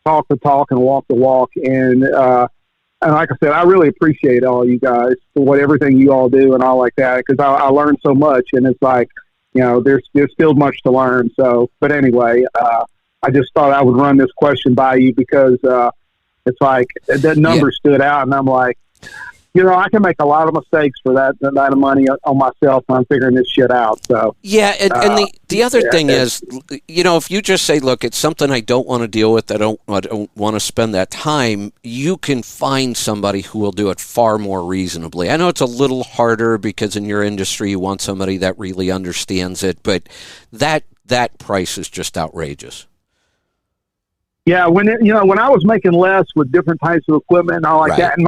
talk the talk and walk the walk. And like I said, I really appreciate all you guys for everything you all do and all like that, because I learned so much. And it's like, there's still much to learn. So, but anyway, I just thought I would run this question by you because it's like that number stood out, and I'm like, I can make a lot of mistakes for that amount of money on myself when I'm figuring this shit out. So yeah, and the other thing is, if you just say, look, it's something I don't want to deal with, I don't want to spend that time, you can find somebody who will do it far more reasonably. I know it's a little harder because in your industry you want somebody that really understands it, but that price is just outrageous. Yeah, when I was making less with different types of equipment and all like that, and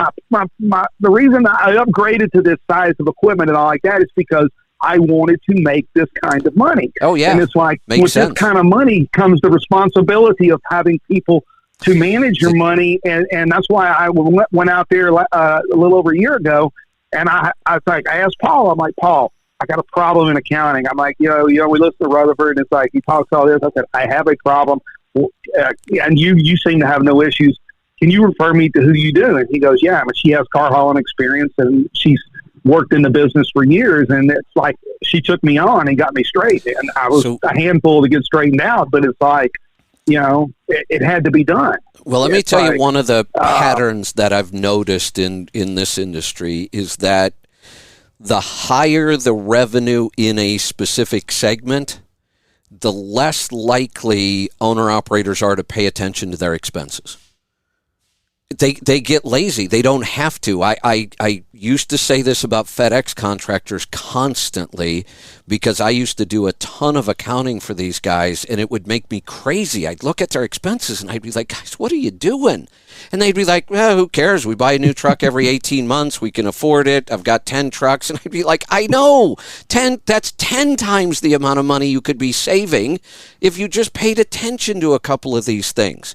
the reason I upgraded to this size of equipment and all like that is because I wanted to make this kind of money. Oh yeah, and it's like Makes with sense. this kind of money comes the responsibility of having people to manage your money, and that's why I went out there a little over a year ago, and I asked Paul, I'm like, Paul, I got a problem in accounting. I'm like, we listen to Rutherford, and it's like he talks all this. I said, I have a problem. And you seem to have no issues. Can you refer me to who you do? And he goes, yeah, but she has car hauling experience and she's worked in the business for years. And it's like she took me on and got me straight. And I was a handful to get straightened out, but it's like, it had to be done. Well, let me tell you one of the patterns that I've noticed in this industry is that the higher the revenue in a specific segment, the less likely owner-operators are to pay attention to their expenses. They get lazy. They don't have to. I used to say this about FedEx contractors constantly because I used to do a ton of accounting for these guys, and it would make me crazy. I'd look at their expenses, and I'd be like, guys, what are you doing? And they'd be like, well, who cares? We buy a new truck every 18 months. We can afford it. I've got 10 trucks. And I'd be like, I know. That's 10 times the amount of money you could be saving if you just paid attention to a couple of these things.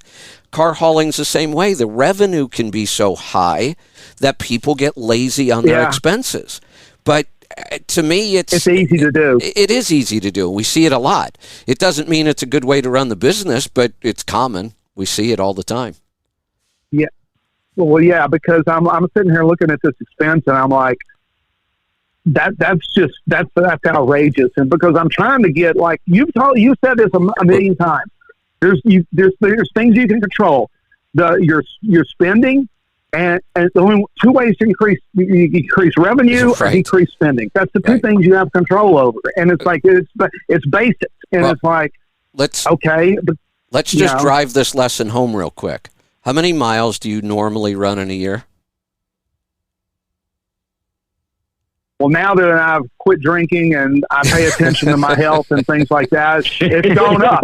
Car hauling's the same way. The revenue can be so high that people get lazy on their expenses. But to me, it's easy to do. It is easy to do. We see it a lot. It doesn't mean it's a good way to run the business, but it's common. We see it all the time. Yeah. Well, yeah, because I'm sitting here looking at this expense and I'm like, that's outrageous. And because I'm trying to get, like you said this a million times. There's things you can control. Your spending, and the only two ways to increase revenue or decrease spending. That's the two things you have control over. And it's like it's basic, and it's like let's just drive this lesson home real quick. How many miles do you normally run in a year? Well, now that I've quit drinking and I pay attention to my health and things like that, it's gone up.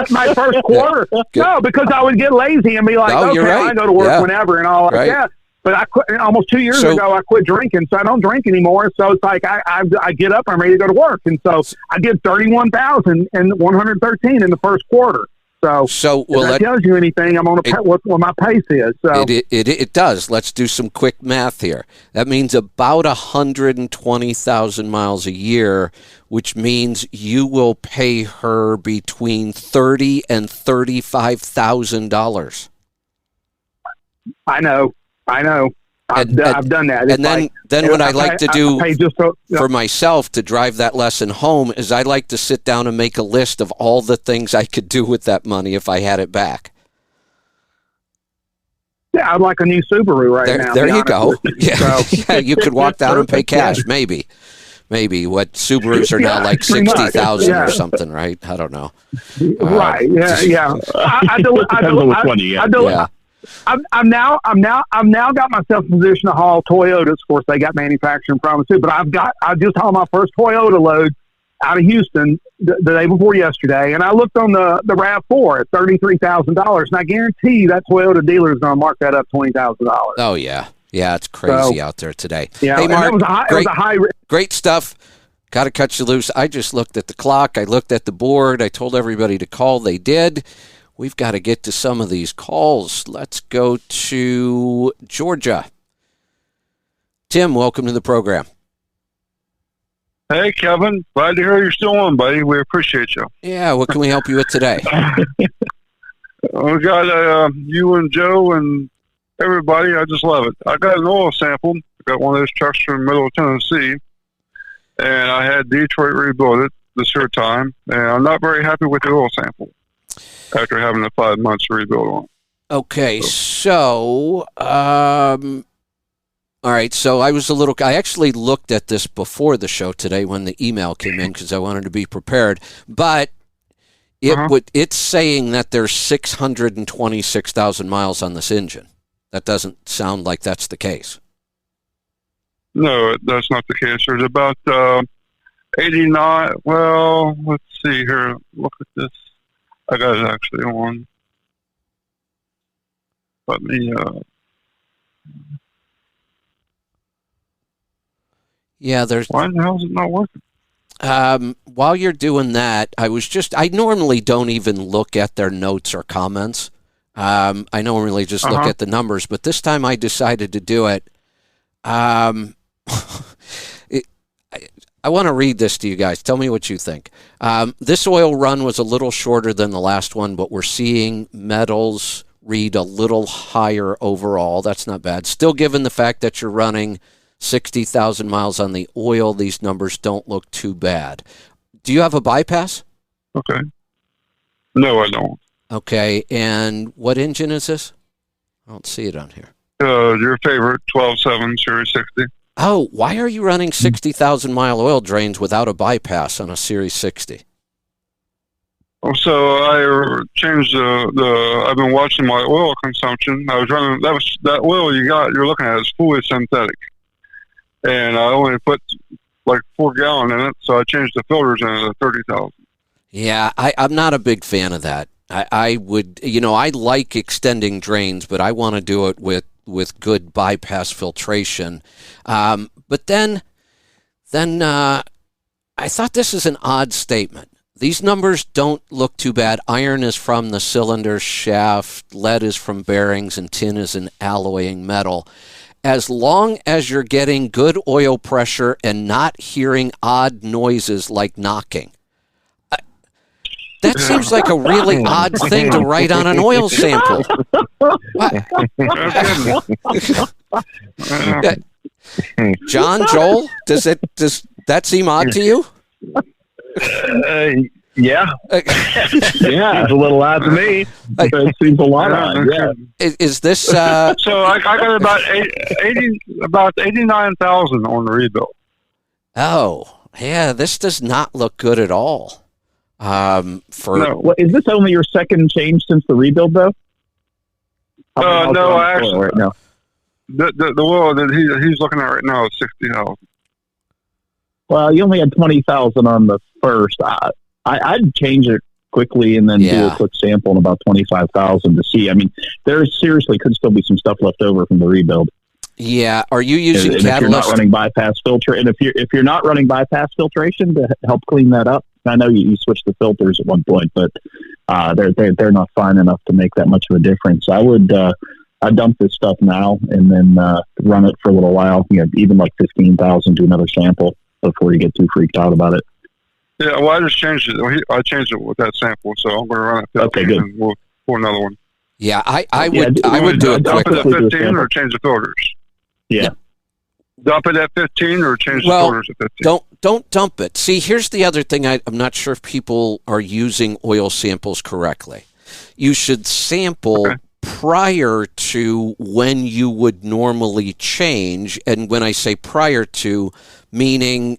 My first quarter, no, because I would get lazy and be like, I go to work whenever and all like that. But I quit almost 2 years ago. I quit drinking, so I don't drink anymore. So it's like I get up, I'm ready to go to work, and so I did 31,113 in the first quarter. So if that tells you anything, I'm on what my pace is. So it does. Let's do some quick math here. That means about 120,000 miles a year, which means you will pay her between $30,000 and $35,000. I know. I've done that. And then what I like to do yeah. for myself to drive that lesson home is I like to sit down and make a list of all the things I could do with that money if I had it back. Yeah, I'd like a new Subaru right now. There you go. with you. Yeah, So, yeah, you could walk down and pay perfect, yeah. cash, maybe. What Subarus are now Yeah, like pretty much, 60,000 yeah. or something, right? I don't know. right. Yeah. I do. Depends on which one you get. Yeah. I'm now got myself in a position to haul Toyotas. Of course, they got manufacturing problems too. But I just hauled my first Toyota load out of Houston the day before yesterday, and I looked on the RAV4 at $33,000, and I guarantee that Toyota dealer is going to mark that up $20,000. Oh, yeah. Yeah, it's crazy out there today. Yeah, hey, and Mark, it was a high. great stuff. Got to cut you loose. I just looked at the clock. I looked at the board. I told everybody to call. They did. We've got to get to some of these calls. Let's go to Georgia. Tim, welcome to the program. Hey, Kevin. Glad to hear you're still on, buddy. We appreciate you. Yeah, what can we help you with today? We got you and Joe and everybody. I just love it. I got an oil sample. I got one of those trucks from the middle of Tennessee, and I had Detroit rebuild it this year time, and I'm not very happy with the oil sample after having the 5 months to rebuild on it. Okay, so, all right, so I actually looked at this before the show today when the email came in because I wanted to be prepared, but it's saying that there's 626,000 miles on this engine. That doesn't sound like that's the case. No, that's not the case. There's about 89. Well, let's see here. Look at this. I got it actually on. Let me. Yeah, there's. Why the hell is it not working? While you're doing that, I normally don't even look at their notes or comments. I normally just look at the numbers, but this time I decided to do it. I want to read this to you guys. Tell me what you think. This oil run was a little shorter than the last one, but we're seeing metals read a little higher overall. That's not bad. Still, given the fact that you're running 60,000 miles on the oil, these numbers don't look too bad. Do you have a bypass? Okay. No, I don't. Okay, and what engine is this? I don't see it on here. Your favorite 12.7 Series 60. Oh, why are you running 60,000 mile oil drains without a bypass on a Series 60? So I changed I've been watching my oil consumption. I was running, that oil you're looking at is fully synthetic. And I only put like 4 gallon in it, so I changed the filters in it at 30,000. Yeah, I'm not a big fan of that. I would, I like extending drains, but I want to do it with good bypass filtration. But then I thought this is an odd statement. These numbers don't look too bad. Iron is from the cylinder shaft, lead is from bearings, and tin is an alloying metal. As long as you're getting good oil pressure and not hearing odd noises like knocking. That seems like a really odd thing to write on an oil sample. John, Joel, does that seem odd to you? Yeah. Yeah, it's a little odd to me. It seems a lot odd. Yeah. Is this? So I got about 89,000 on the rebuild. Oh, yeah. This does not look good at all. Well, is this only your second change since the rebuild, though? No, actually, right now. The oil that he's looking at right now is 60,000. Well, you only had 20,000 on the first. I'd change it quickly and then do a quick sample in about 25,000 to see. I mean, there seriously could still be some stuff left over from the rebuild. Yeah. Are you using catalyst? If you're not running bypass filter, and if you're not running bypass filtration to help clean that up, I know you switched the filters at one point, but they're not fine enough to make that much of a difference. I would I dump this stuff now and then run it for a little while. Even like 15,000 to another sample before you get too freaked out about it. Yeah, well, I just changed it. I changed it with that sample, so I'm going to run it 15 okay, good. And we'll pour another one. Yeah, I would do it dump quickly. it at 15 or change the filters? Yeah. Dump it at 15 or change the Well, filters at 15? Don't dump it. See, here's the other thing. I'm not sure if people are using oil samples correctly. You should sample prior to when you would normally change. And when I say prior to, meaning,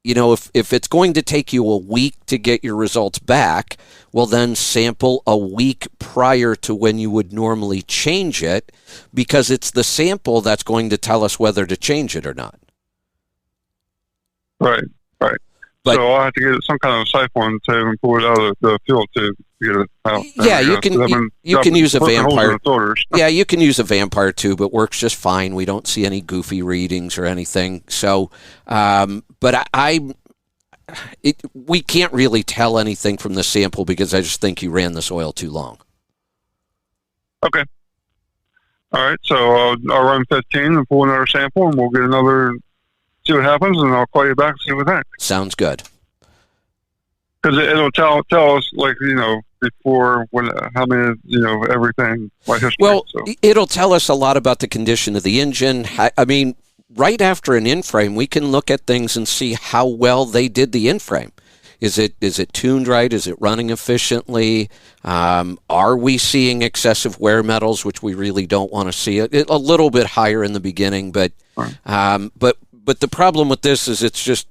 if it's going to take you a week to get your results back, well, then sample a week prior to when you would normally change it, because it's the sample that's going to tell us whether to change it or not. Right. But- so I'll have to get some kind of siphon tube and pull it out of the fuel tube to get it out. Yeah, you can use a vampire. Filters. Yeah, you can use a vampire tube. It works just fine. We don't see any goofy readings or anything. So, but we can't really tell anything from the sample because I just think you ran this oil too long. Okay. All right. So I'll run 15 and pull another sample, and we'll get another. See what happens, and I'll call you back and see what happens. Sounds good. Because it'll tell us, like, before how many, everything, my history. Well, so. It'll tell us a lot about the condition of the engine. I mean, right after an in-frame, we can look at things and see how well they did the in-frame. Is it tuned right? Is it running efficiently? Are we seeing excessive wear metals, which we really don't want to see? A little bit higher in the beginning, but the problem with this is it's just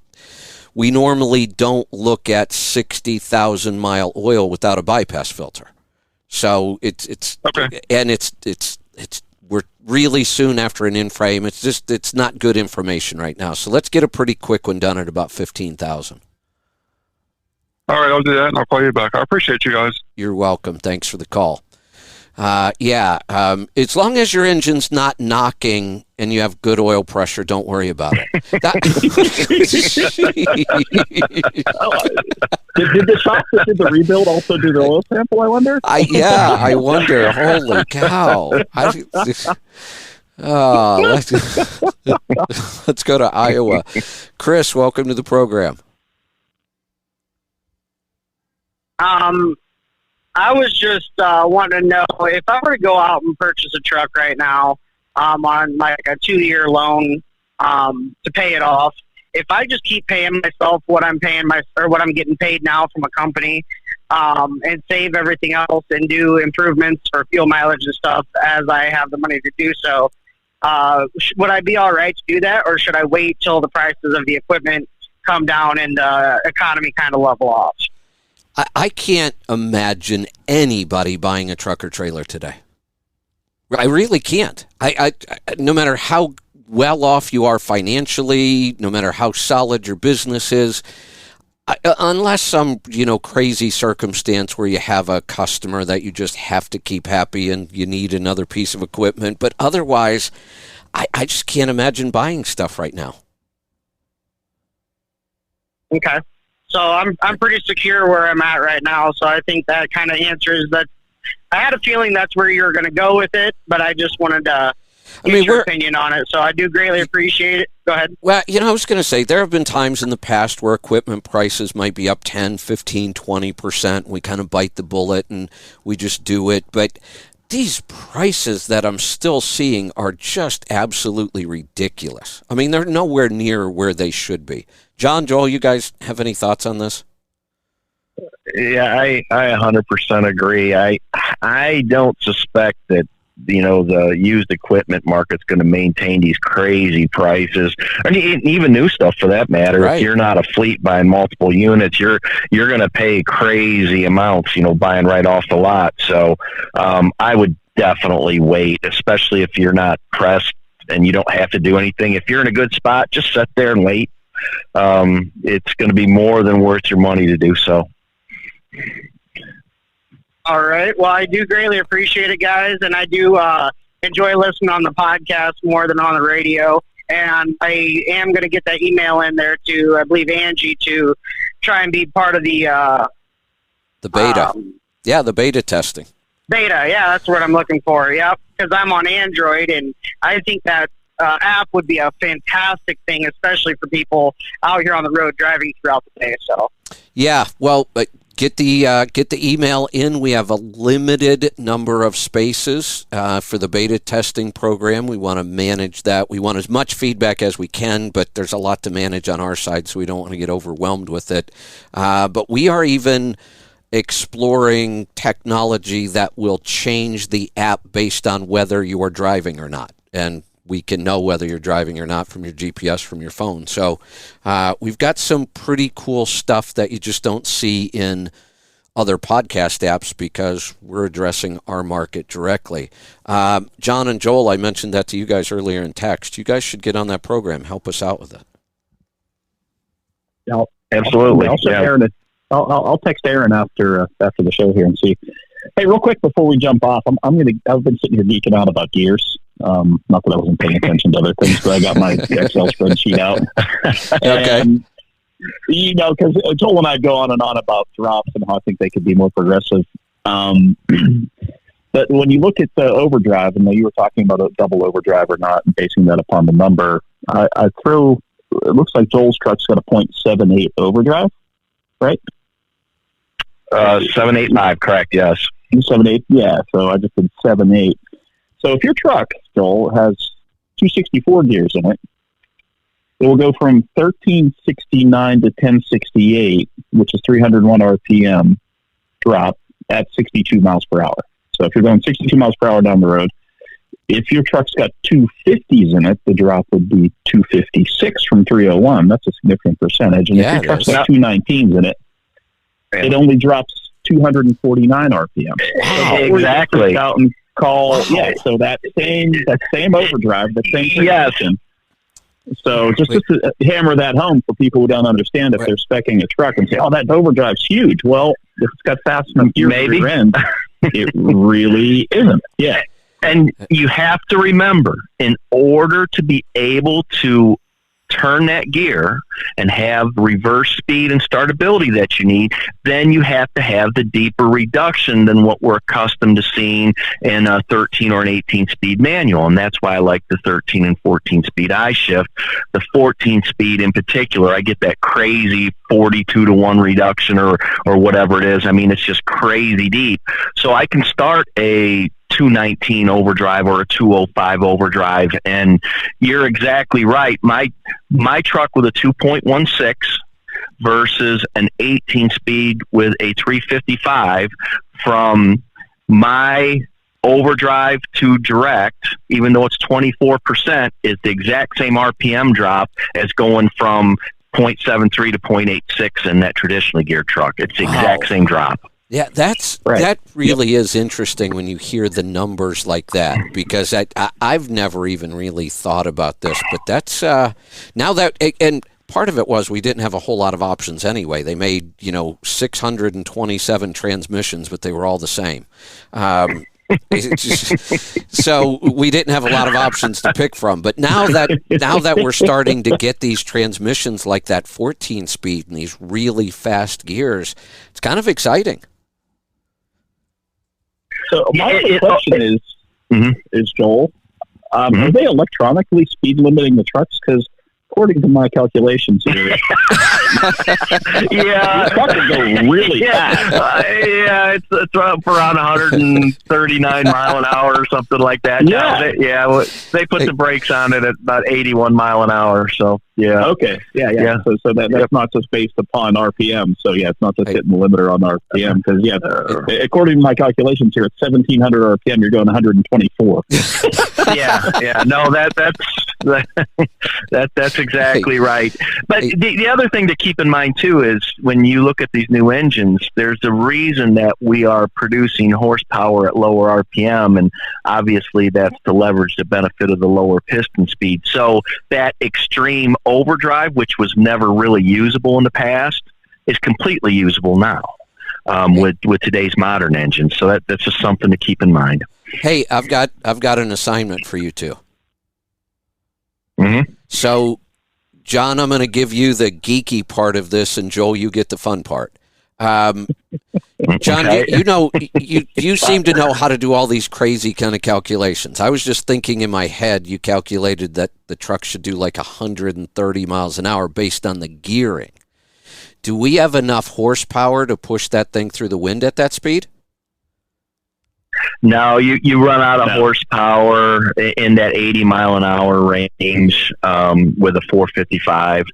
we normally don't look at 60,000 mile oil without a bypass filter. So it's okay. And it's we're really soon after an in-frame. It's not good information right now. So let's get a pretty quick one done at about 15,000. All right, I'll do that, and I'll call you back. I appreciate you guys. You're welcome. Thanks for the call. As long as your engine's not knocking and you have good oil pressure, don't worry about it. Did the shop that did the rebuild also do the oil sample, I wonder? I wonder. Holy cow. Let's go to Iowa. Chris, welcome to the program. I was just wanting to know if I were to go out and purchase a truck right now on like a 2-year loan to pay it off. If I just keep paying myself what I'm getting paid now from a company, and save everything else and do improvements for fuel mileage and stuff as I have the money to do so, would I be all right to do that, or should I wait till the prices of the equipment come down and the economy kind of level off? I can't imagine anybody buying a truck or trailer today. I really can't. I no matter how well off you are financially, no matter how solid your business is, unless some crazy circumstance where you have a customer that you just have to keep happy and you need another piece of equipment, but otherwise, I just can't imagine buying stuff right now. Okay. So I'm pretty secure where I'm at right now. So I think that kind of answers that. I had a feeling that's where you were going to go with it, but I just wanted to get your opinion on it. So I do greatly appreciate it. Go ahead. Well, I was going to say there have been times in the past where equipment prices might be up 10, 15, 20%. We kind of bite the bullet and we just do it. But these prices that I'm still seeing are just absolutely ridiculous. I mean, they're nowhere near where they should be. John, Joel, you guys have any thoughts on this? Yeah, I 100% agree. I don't suspect that the used equipment market's going to maintain these crazy prices, and even new stuff for that matter. Right. If you're not a fleet buying multiple units, you're going to pay crazy amounts, buying right off the lot. So I would definitely wait, especially if you're not pressed and you don't have to do anything. If you're in a good spot, just sit there and wait. It's going to be more than worth your money to do so. All right. Well, I do greatly appreciate it, guys, and I do enjoy listening on the podcast more than on the radio. And I am going to get that email in there to, I believe, Angie, to try and be part of the beta. The beta testing. Beta, yeah, that's what I'm looking for. Yep, because I'm on Android, and I think that app would be a fantastic thing, especially for people out here on the road driving throughout the day. So, yeah, well, Get the email in. We have a limited number of spaces for the beta testing program. We want to manage that. We want as much feedback as we can, but there's a lot to manage on our side, so we don't want to get overwhelmed with it. But we are even exploring technology that will change the app based on whether you are driving or not. And we can know whether you're driving or not from your GPS, from your phone. So we've got some pretty cool stuff that you just don't see in other podcast apps because we're addressing our market directly. John and Joel, I mentioned that to you guys earlier in text. You guys should get on that program. Help us out with it. Absolutely. I'll text Aaron after the show here and see. Hey, real quick before we jump off, I've been sitting here geeking out about gears. Not that I wasn't paying attention to other things, but I got my Excel spreadsheet out. Okay. And, because Joel and I go on and on about drops and how I think they could be more progressive. But when you look at the overdrive, and you were talking about a double overdrive or not, and basing that upon the number, it looks like Joel's truck's got a .78 overdrive, right? 785, correct? Yes. 7.8, yeah. So I just did 7.8. So if your truck, Joel, has 264 gears in it, it will go from 1369 to 1068, which is 301 RPM drop at 62 miles per hour. So if you're going 62 miles per hour down the road, if your truck's got 250s in it, the drop would be 256 from 301. That's a significant percentage. And if your truck's got 219s in it, it only drops 249 RPM. Wow. Exactly. Out and call, wow. So that same overdrive, the same transmission. So just to hammer that home for people who don't understand, if they're speccing a truck and say, "Oh, that overdrive's huge," well, if it's got fast enough gear for your end, it really isn't. Yeah. And you have to remember, in order to be able to turn that gear and have reverse speed and startability that you need, then you have to have the deeper reduction than what we're accustomed to seeing in a 13 or an 18 speed manual. And that's why I like the 13 and 14 speed I-shift. The 14 speed in particular, I get that crazy 42 to 1 reduction or whatever it is. I mean, it's just crazy deep. So I can start a 219 overdrive or a 205 overdrive, and you're exactly right. My truck with a 2.16 versus an 18 speed with a 355, from my overdrive to direct, even though it's 24%, is the exact same RPM drop as going from 0.73 to 0.86 in that traditionally geared truck. It's the exact same drop. Yeah, that really is interesting when you hear the numbers like that, because I've never even really thought about this, but that's now that, and part of it was we didn't have a whole lot of options anyway. They made 627 transmissions, but they were all the same. So we didn't have a lot of options to pick from. But now that we're starting to get these transmissions like that 14 speed and these really fast gears, it's kind of exciting. So my question is Joel, are they electronically speed limiting the trucks? Because according to my calculations here, the truck can go really fast. It's up around 139 mile an hour or something like that. Yeah, they put the brakes on it at about 81 mile an hour. So yeah. Okay. Yeah. So that's not just based upon RPM. So it's not just hitting the limiter on RPM, because according to my calculations here, at 1700 RPM, you're going 124. No, that's exactly right. But the other thing to keep in mind too is when you look at these new engines, there's a reason that we are producing horsepower at lower RPM, and obviously that's to leverage the benefit of the lower piston speed. So that extreme overdrive, which was never really usable in the past, is completely usable now with today's modern engines. So that's just something to keep in mind. Hey, I've got an assignment for you two. Mm-hmm. So, John, I'm going to give you the geeky part of this, and Joel, you get the fun part. John, you seem to know how to do all these crazy kind of calculations. I was just thinking in my head, you calculated that the truck should do like 130 miles an hour based on the gearing. Do we have enough horsepower to push that thing through the wind at that speed? No, you run out of horsepower in that 80 mile an hour range with a 455.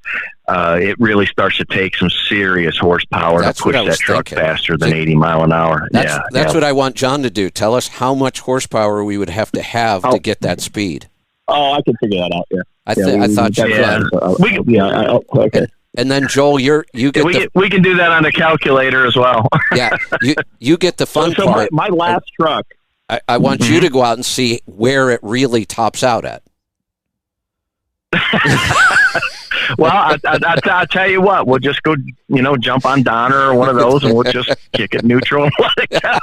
It really starts to take some serious horsepower to push that truck faster than 80 mile an hour. That's what I want John to do. Tell us how much horsepower we would have to get that speed. Oh, I can figure that out. Yeah, I thought you could. Okay. And then Joel, you get we can do that on the calculator as well. Yeah, you get the fun part. My last truck. I want you to go out and see where it really tops out at. Well, I'll tell you what. We'll just go, jump on Donner or one of those, and we'll just kick it neutral and let it go.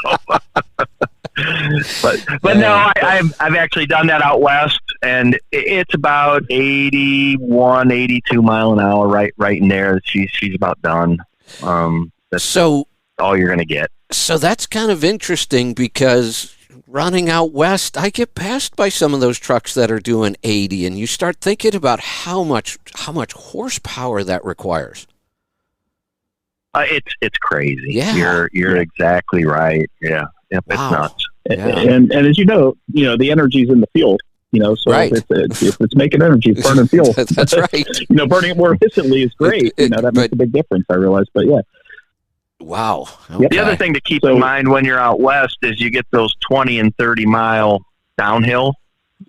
But no, I've actually done that out west, and it's about 81, 82 mile an hour, right in there. She's about done. That's all you're going to get. So that's kind of interesting because running out west, I get passed by some of those trucks that are doing 80, and you start thinking about how much horsepower that requires. It's crazy. Yeah. You're exactly right. Yeah. Yep, wow. It's nuts. Yeah. And as you know, the energy's in the fuel. So right. if it's making energy, it's burning fuel. That's right. Burning it more efficiently is great. That makes a big difference, I realize. But yeah. Wow. Okay. The other thing to keep in mind when you're out west is you get those 20 and 30 mile downhill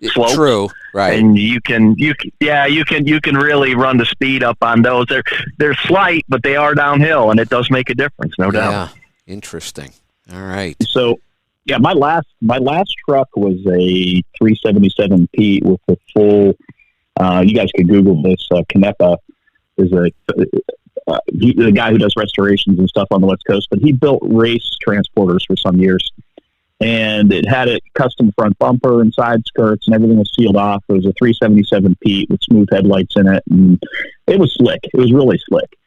slopes. True. Right. And you can really run the speed up on those. They're slight, but they are downhill, and it does make a difference, no doubt. Yeah. Interesting. All right. So, yeah, my last truck was a 377 Pete with the full. You guys could Google this. Canepa is the guy who does restorations and stuff on the West Coast, but he built race transporters for some years, and it had a custom front bumper and side skirts, and everything was sealed off. It was a 377 Pete with smooth headlights in it, and it was slick. It was really slick,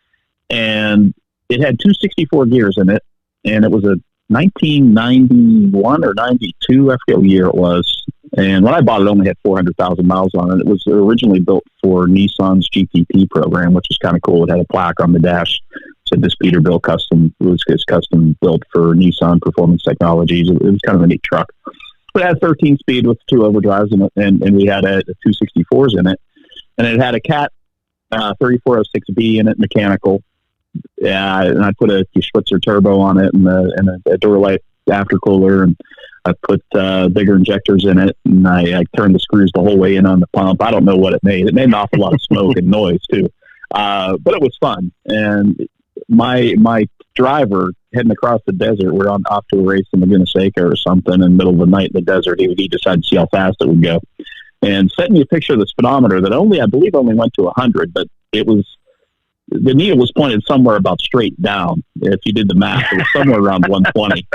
and it had 264 gears in it, and it was a 1991 or 92, I forget what year it was. And when I bought it, it only had 400,000 miles on it. It was originally built for Nissan's GTP program, which was kind of cool. It had a plaque on the dash. It said this Peterbilt custom. It was custom built for Nissan Performance Technologies. It was kind of a neat truck. But it had 13 speed with 2 overdrives in it, and we had a 264s in it. And it had a Cat 3406B in it, mechanical. Yeah, and I put a Schwitzer turbo on it and a Duralite aftercooler, and I put bigger injectors in it, and I turned the screws the whole way in on the pump. I don't know what it made. It made an awful lot of smoke and noise too, but it was fun. And my driver heading across the desert, we're off to a race in Laguna Seca or something in the middle of the night in the desert. He decided to see how fast it would go, and sent me a picture of the speedometer that I believe only went to 100, but it was. The needle was pointed somewhere about straight down. If you did the math, it was somewhere around 120,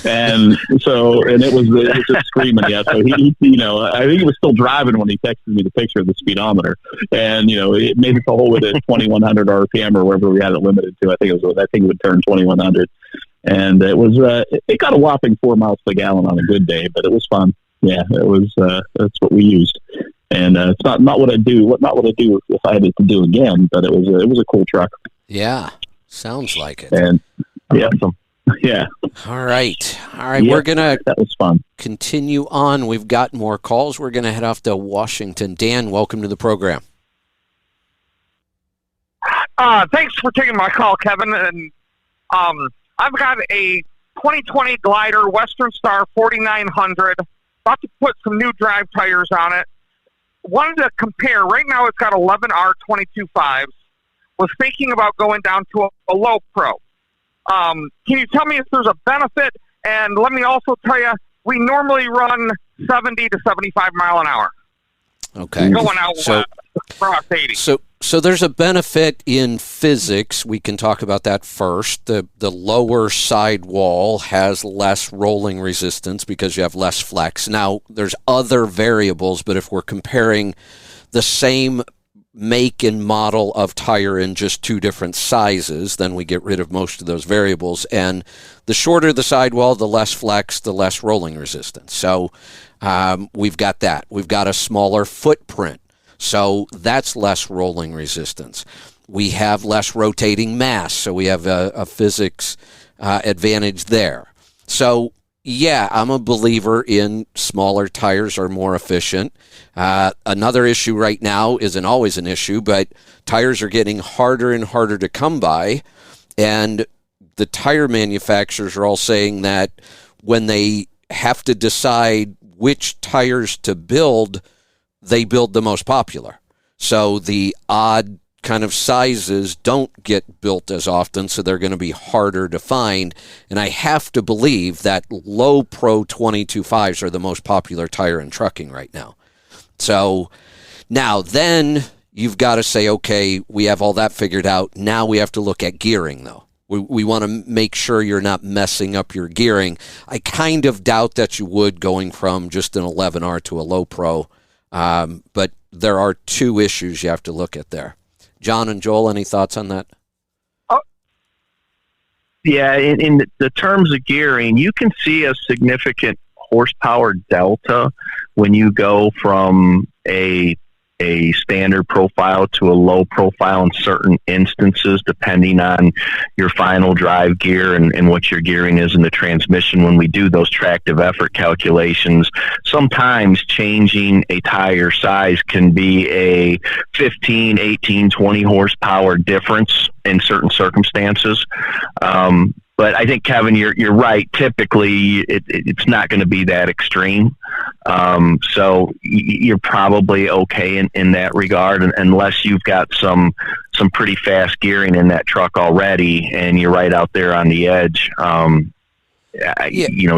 and it was just screaming. Yeah, so he I think he was still driving when he texted me the picture of the speedometer, and it made it the whole way to 2100 RPM or wherever we had it limited to. I think it would turn 2100, and it was it got a whopping 4 miles per gallon on a good day, but it was fun. Yeah, it was. That's what we used. And it's not what I do. Not what I do if I had it to do again. But it was a cool truck. Yeah, sounds like it. And awesome. Yeah. All right. Yeah, we're gonna that was fun. Continue on. We've got more calls. We're gonna head off to Washington. Dan, welcome to the program. Thanks for taking my call, Kevin. And I've got a 2020 Glider Western Star 4900. About to put some new drive tires on it. Wanted to compare. Right now it's got 11 R22.5s. Was thinking about going down to a low pro. Can you tell me if there's a benefit? And let me also tell you, we normally run 70 to 75 mile an hour. Okay. Going out across 80. So there's a benefit in physics. We can talk about that first. The lower sidewall has less rolling resistance because you have less flex. Now, there's other variables, but if we're comparing the same make and model of tire in just 2 different sizes, then we get rid of most of those variables. And the shorter the sidewall, the less flex, the less rolling resistance. So we've got that. We've got a smaller footprint. So that's less rolling resistance. we have less rotating mass, so we have a physics advantage there. So, yeah, I'm a believer in smaller tires are more efficient. Another issue right now isn't always an issue, but tires are getting harder and harder to come by, and the tire manufacturers are all saying that when they have to decide which tires to build, they build the most popular. So the odd kind of sizes don't get built as often, so they're going to be harder to find. And I have to believe that low Pro 22.5s are the most popular tire in trucking right now. So now then you've got to say, okay, we have all that figured out. Now we have to look at gearing, though. We want to make sure you're not messing up your gearing. I kind of doubt that you would, going from just an 11R to a low Pro. But there are two issues you have to look at there. John and Joel, any thoughts on that? Yeah, in the terms of gearing, you can see a significant horsepower delta when you go from a standard profile to a low profile in certain instances, depending on your final drive gear and what your gearing is in the transmission. When we do those tractive effort calculations, sometimes changing a tire size can be a 15, 18, 20 horsepower difference in certain circumstances. But I think, Kevin, you're right. Typically, it's not going to be that extreme. So you're probably okay in that regard, unless you've got some pretty fast gearing in that truck already, and you're right out there on the edge.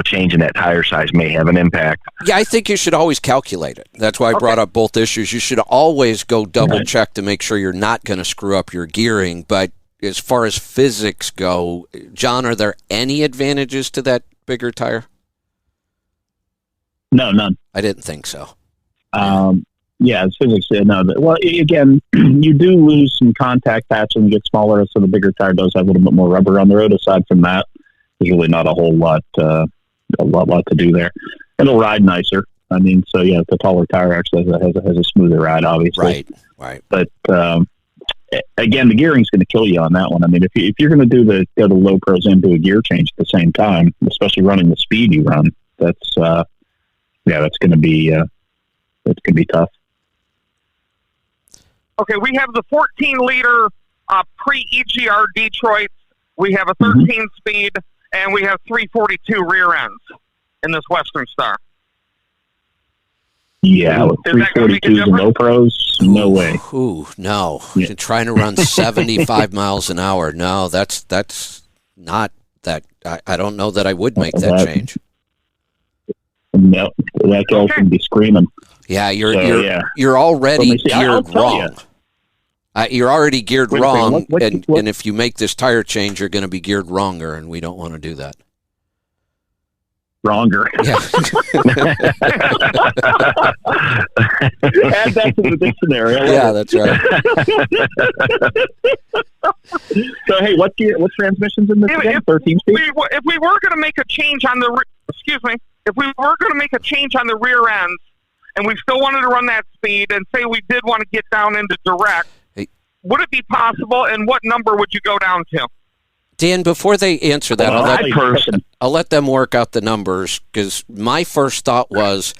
Changing that tire size may have an impact. Yeah, I think you should always calculate it. That's why I brought up both issues. You should always go double check to make sure you're not going to screw up your gearing. But as far as physics go, John, are there any advantages to that bigger tire? No, none. I didn't think so. It's physics. No. Well, again, you do lose some contact patch when you get smaller, so the bigger tire does have a little bit more rubber on the road. Aside from that, there's really not a whole lot to do there. It'll ride nicer. I mean, so yeah, the taller tire actually has a smoother ride, obviously. Right. But again, the gearing's going to kill you on that one. I mean, if you're going to go the low pros and do a gear change at the same time, especially running the speed you run, that's going to be tough. Okay, we have the 14-liter pre-EGR Detroit. We have a 13-speed, and we have 342 rear ends in this Western Star. Yeah, with 342s and low pros, no way. No. Yeah. You're trying to run 75 miles an hour. No, that's not that. I don't know that I would make that change. No, that guy's going to be screaming. Yeah, you're already geared wrong. You're already geared wrong, and if you make this tire change, you're going to be geared wronger, and we don't want to do that. Wronger. Yeah. Add that to the dictionary. Yeah, that's right. So, hey, what transmissions in this again? 13 speed? If we were going to make a change on the rear ends, and we still wanted to run that speed, and say we did want to get down into direct, would it be possible, and what number would you go down to? Dan, before they answer that, I'll let them work out the numbers, because my first thought was,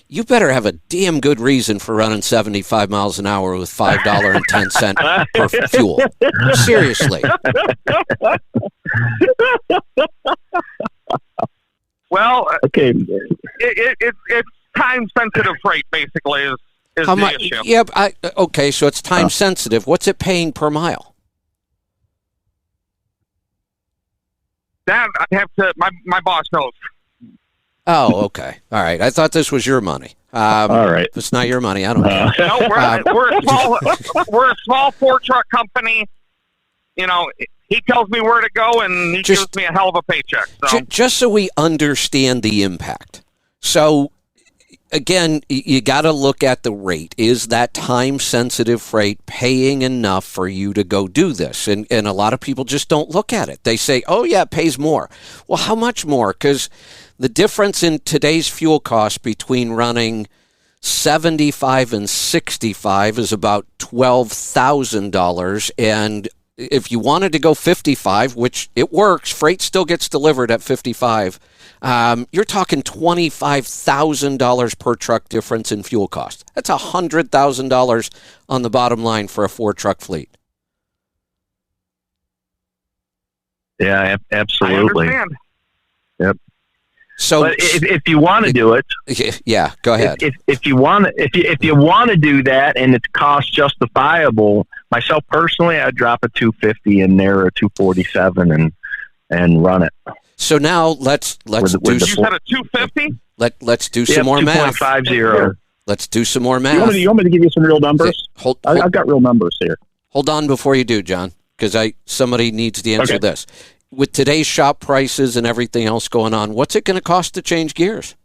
you better have a damn good reason for running 75 miles an hour with $5.10 per fuel. Seriously. Well, okay, it's time-sensitive freight, basically, is How the much? issue. Yeah, okay, so it's time-sensitive. What's it paying per mile? That I have to. My boss knows. Oh, okay. All right. I thought this was your money. all right. If it's not your money, I don't care. No, we're a small Ford truck company. You know, he tells me where to go, and he gives me a hell of a paycheck. So. Just so we understand the impact. So, again, you got to look at the rate. Is that time-sensitive freight paying enough for you to go do this? And a lot of people just don't look at it. They say, oh, yeah, it pays more. Well, how much more? Because the difference in today's fuel cost between running 75 and 65 is about $12,000. And if you wanted to go 55, which it works, freight still gets delivered at 55, you're talking $25,000 per truck difference in fuel cost. That's $100,000 on the bottom line for a 4-truck fleet. Yeah, absolutely. I understand. Yep. So but if you want to do it, yeah, go ahead. If you want to do that and it's cost justifiable, myself personally, I'd drop a 250 in there or a 247 and run it. So now let's do. You said a 250? Let's do some more math. 2.50. Let's do some more math. You want me to give you some real numbers? I've got real numbers here. Hold on before you do, John, because somebody needs to answer this. With today's shop prices and everything else going on, what's it going to cost to change gears?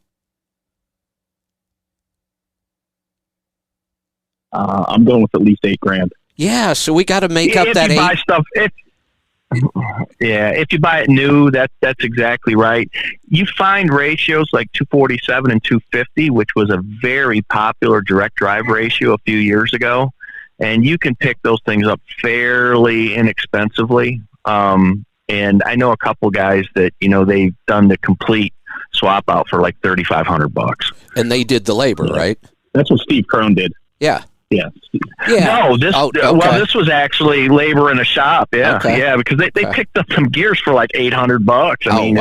I'm going with at least $8,000. Yeah, so we got to make up that $8,000. If you buy it new, that's exactly right. You find ratios like 247 and 250, which was a very popular direct drive ratio a few years ago, and you can pick those things up fairly inexpensively. And I know a couple guys that, they've done the complete swap out for like $3,500. And they did the labor, right? That's what Steve Crone did. Yeah. Yeah. No, this was actually labor in a shop. Yeah. Okay. Yeah. Because they picked up some gears for like $800. I mean,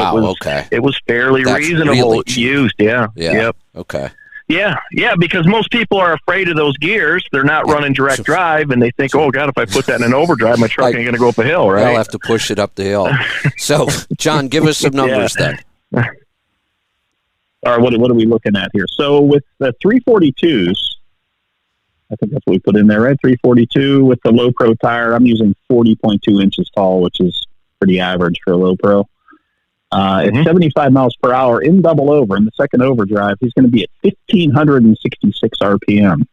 it was fairly reasonable really used. Yeah. Yep. Okay. Yeah, because most people are afraid of those gears. They're not running direct drive, and they think, oh, God, if I put that in an overdrive, my truck ain't going to go up a hill, right? I'll have to push it up the hill. So, John, give us some numbers then. All right, what are we looking at here? So with the 342s, I think that's what we put in there, right? 342 with the low pro tire. I'm using 40.2 inches tall, which is pretty average for a low pro. At 75 miles per hour in double over, in the second overdrive, he's going to be at 1,566 RPM.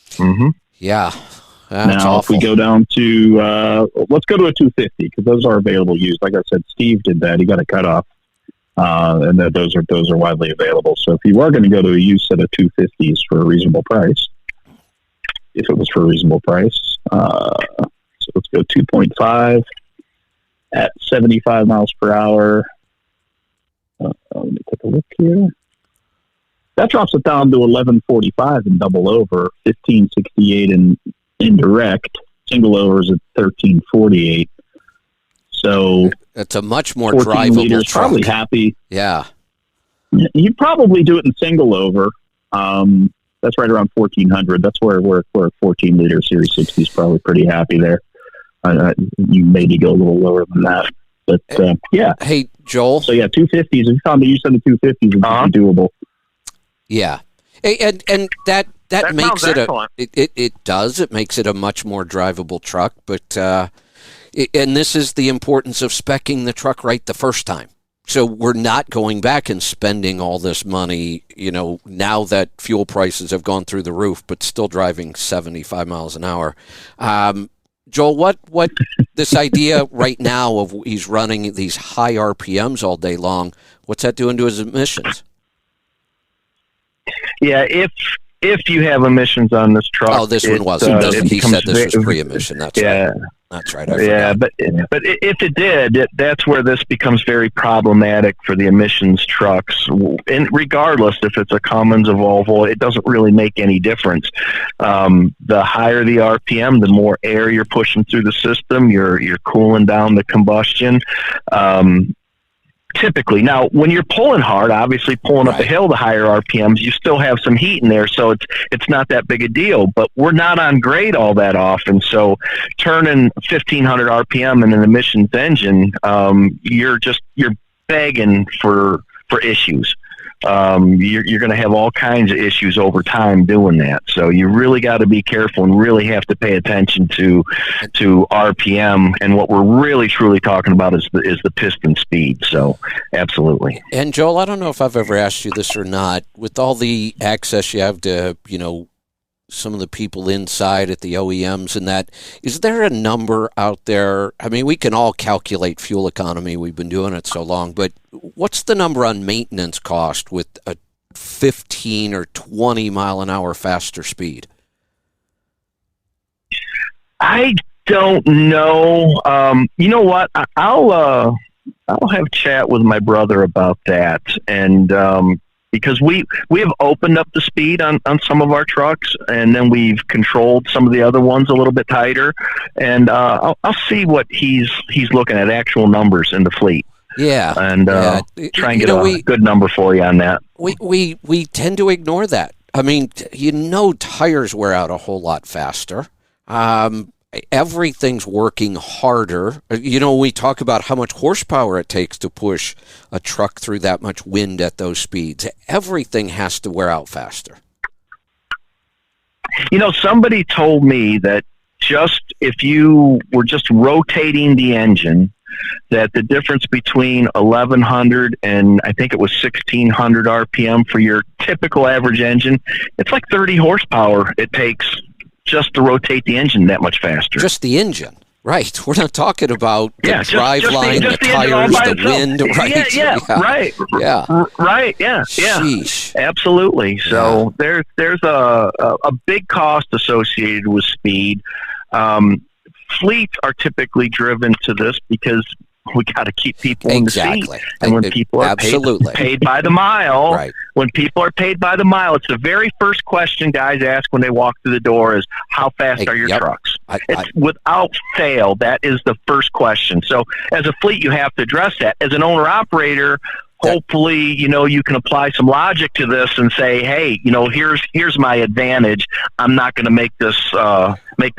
Mm-hmm. Yeah. That's now, awful. If we go down to, let's go to a 250, because those are available used. Like I said, Steve did that. He got a cutoff, and those are widely available. So if you are going to go to a used set of 250s for a reasonable price, if it was for a reasonable price, so let's go 2.5. At 75 miles per hour. Let me take a look here. That drops it down to 1145 in double over, 1568 in indirect. Single over is at 1348. So it's a much more drivable truck. Probably happy. Yeah. You'd probably do it in single over. That's right around 1400. That's where a 14-liter Series 60 is probably pretty happy there. You maybe go a little lower than that, but yeah. Hey, Joel. So yeah, 250s. If you found the use of the 250s, would be doable. Yeah, and that makes it excellent. It does. It makes it a much more drivable truck. But and this is the importance of speccing the truck right the first time. So we're not going back and spending all this money, now that fuel prices have gone through the roof, but still driving 75 miles an hour. Joel, what this idea right now of he's running these high RPMs all day long, what's that doing to his emissions? Yeah, if you have emissions on this truck. Oh, this one wasn't. He said this was pre-emission. That's right. That's right. But if it did, that's where this becomes very problematic for the emissions trucks. And regardless if it's a Cummins, a Volvo, it doesn't really make any difference. The higher the RPM, the more air you're pushing through the system. You're cooling down the combustion. Typically, now when you're pulling hard, obviously pulling up a hill, the higher RPMs, you still have some heat in there, so it's not that big a deal. But we're not on grade all that often, so turning 1,500 RPM in an emissions engine, you're begging for issues. You're going to have all kinds of issues over time doing that. So you really got to be careful and really have to pay attention to RPM. And what we're really truly talking about is the piston speed. So absolutely. And Joel, I don't know if I've ever asked you this or not. With all the access you have to, some of the people inside at the OEMs and that, is there a number out there? I mean, we can all calculate fuel economy. We've been doing it so long, but what's the number on maintenance cost with a 15 or 20 mile an hour faster speed? I don't know. You know what? I'll have a chat with my brother about that, and because we have opened up the speed on some of our trucks, and then we've controlled some of the other ones a little bit tighter, and I'll see what he's looking at, actual numbers in the fleet. Yeah, and try and get a good number for you on that. We tend to ignore that. I mean, tires wear out a whole lot faster. Everything's working harder. We talk about how much horsepower it takes to push a truck through that much wind at those speeds. Everything has to wear out faster. Somebody told me that if you were just rotating the engine, that the difference between 1100 and I think it was 1600 RPM for your typical average engine, it's like 30 horsepower it takes just to rotate the engine that much faster. Just the engine, right? We're not talking about the drive line, the tires, the wind, right? Yeah, right. Yeah, right. Yeah, Sheesh. Absolutely. So there's a big cost associated with speed. Fleets are typically driven to this because we got to keep people in the seat. And when people are paid by the mile, right. When people are paid by the mile, it's the very first question guys ask when they walk through the door is, how fast are your trucks? It's without fail, that is the first question. So as a fleet, you have to address that. As an owner-operator, hopefully, you can apply some logic to this and say, hey, here's my advantage. I'm not going to make the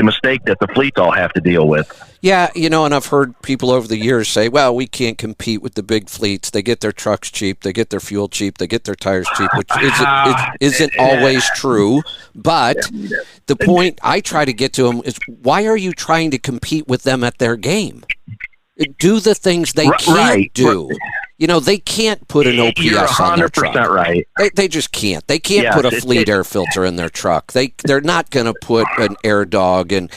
mistake that the fleets all have to deal with. Yeah, and I've heard people over the years say, well, we can't compete with the big fleets. They get their trucks cheap, they get their fuel cheap, they get their tires cheap, which isn't always true. But the point I try to get to them is, why are you trying to compete with them at their game? Do the things they can't do. They can't put an OPS on their truck. You're 100% right. They just can't. They can't put a Fleet air filter in their truck. They're not going to put an air dog in.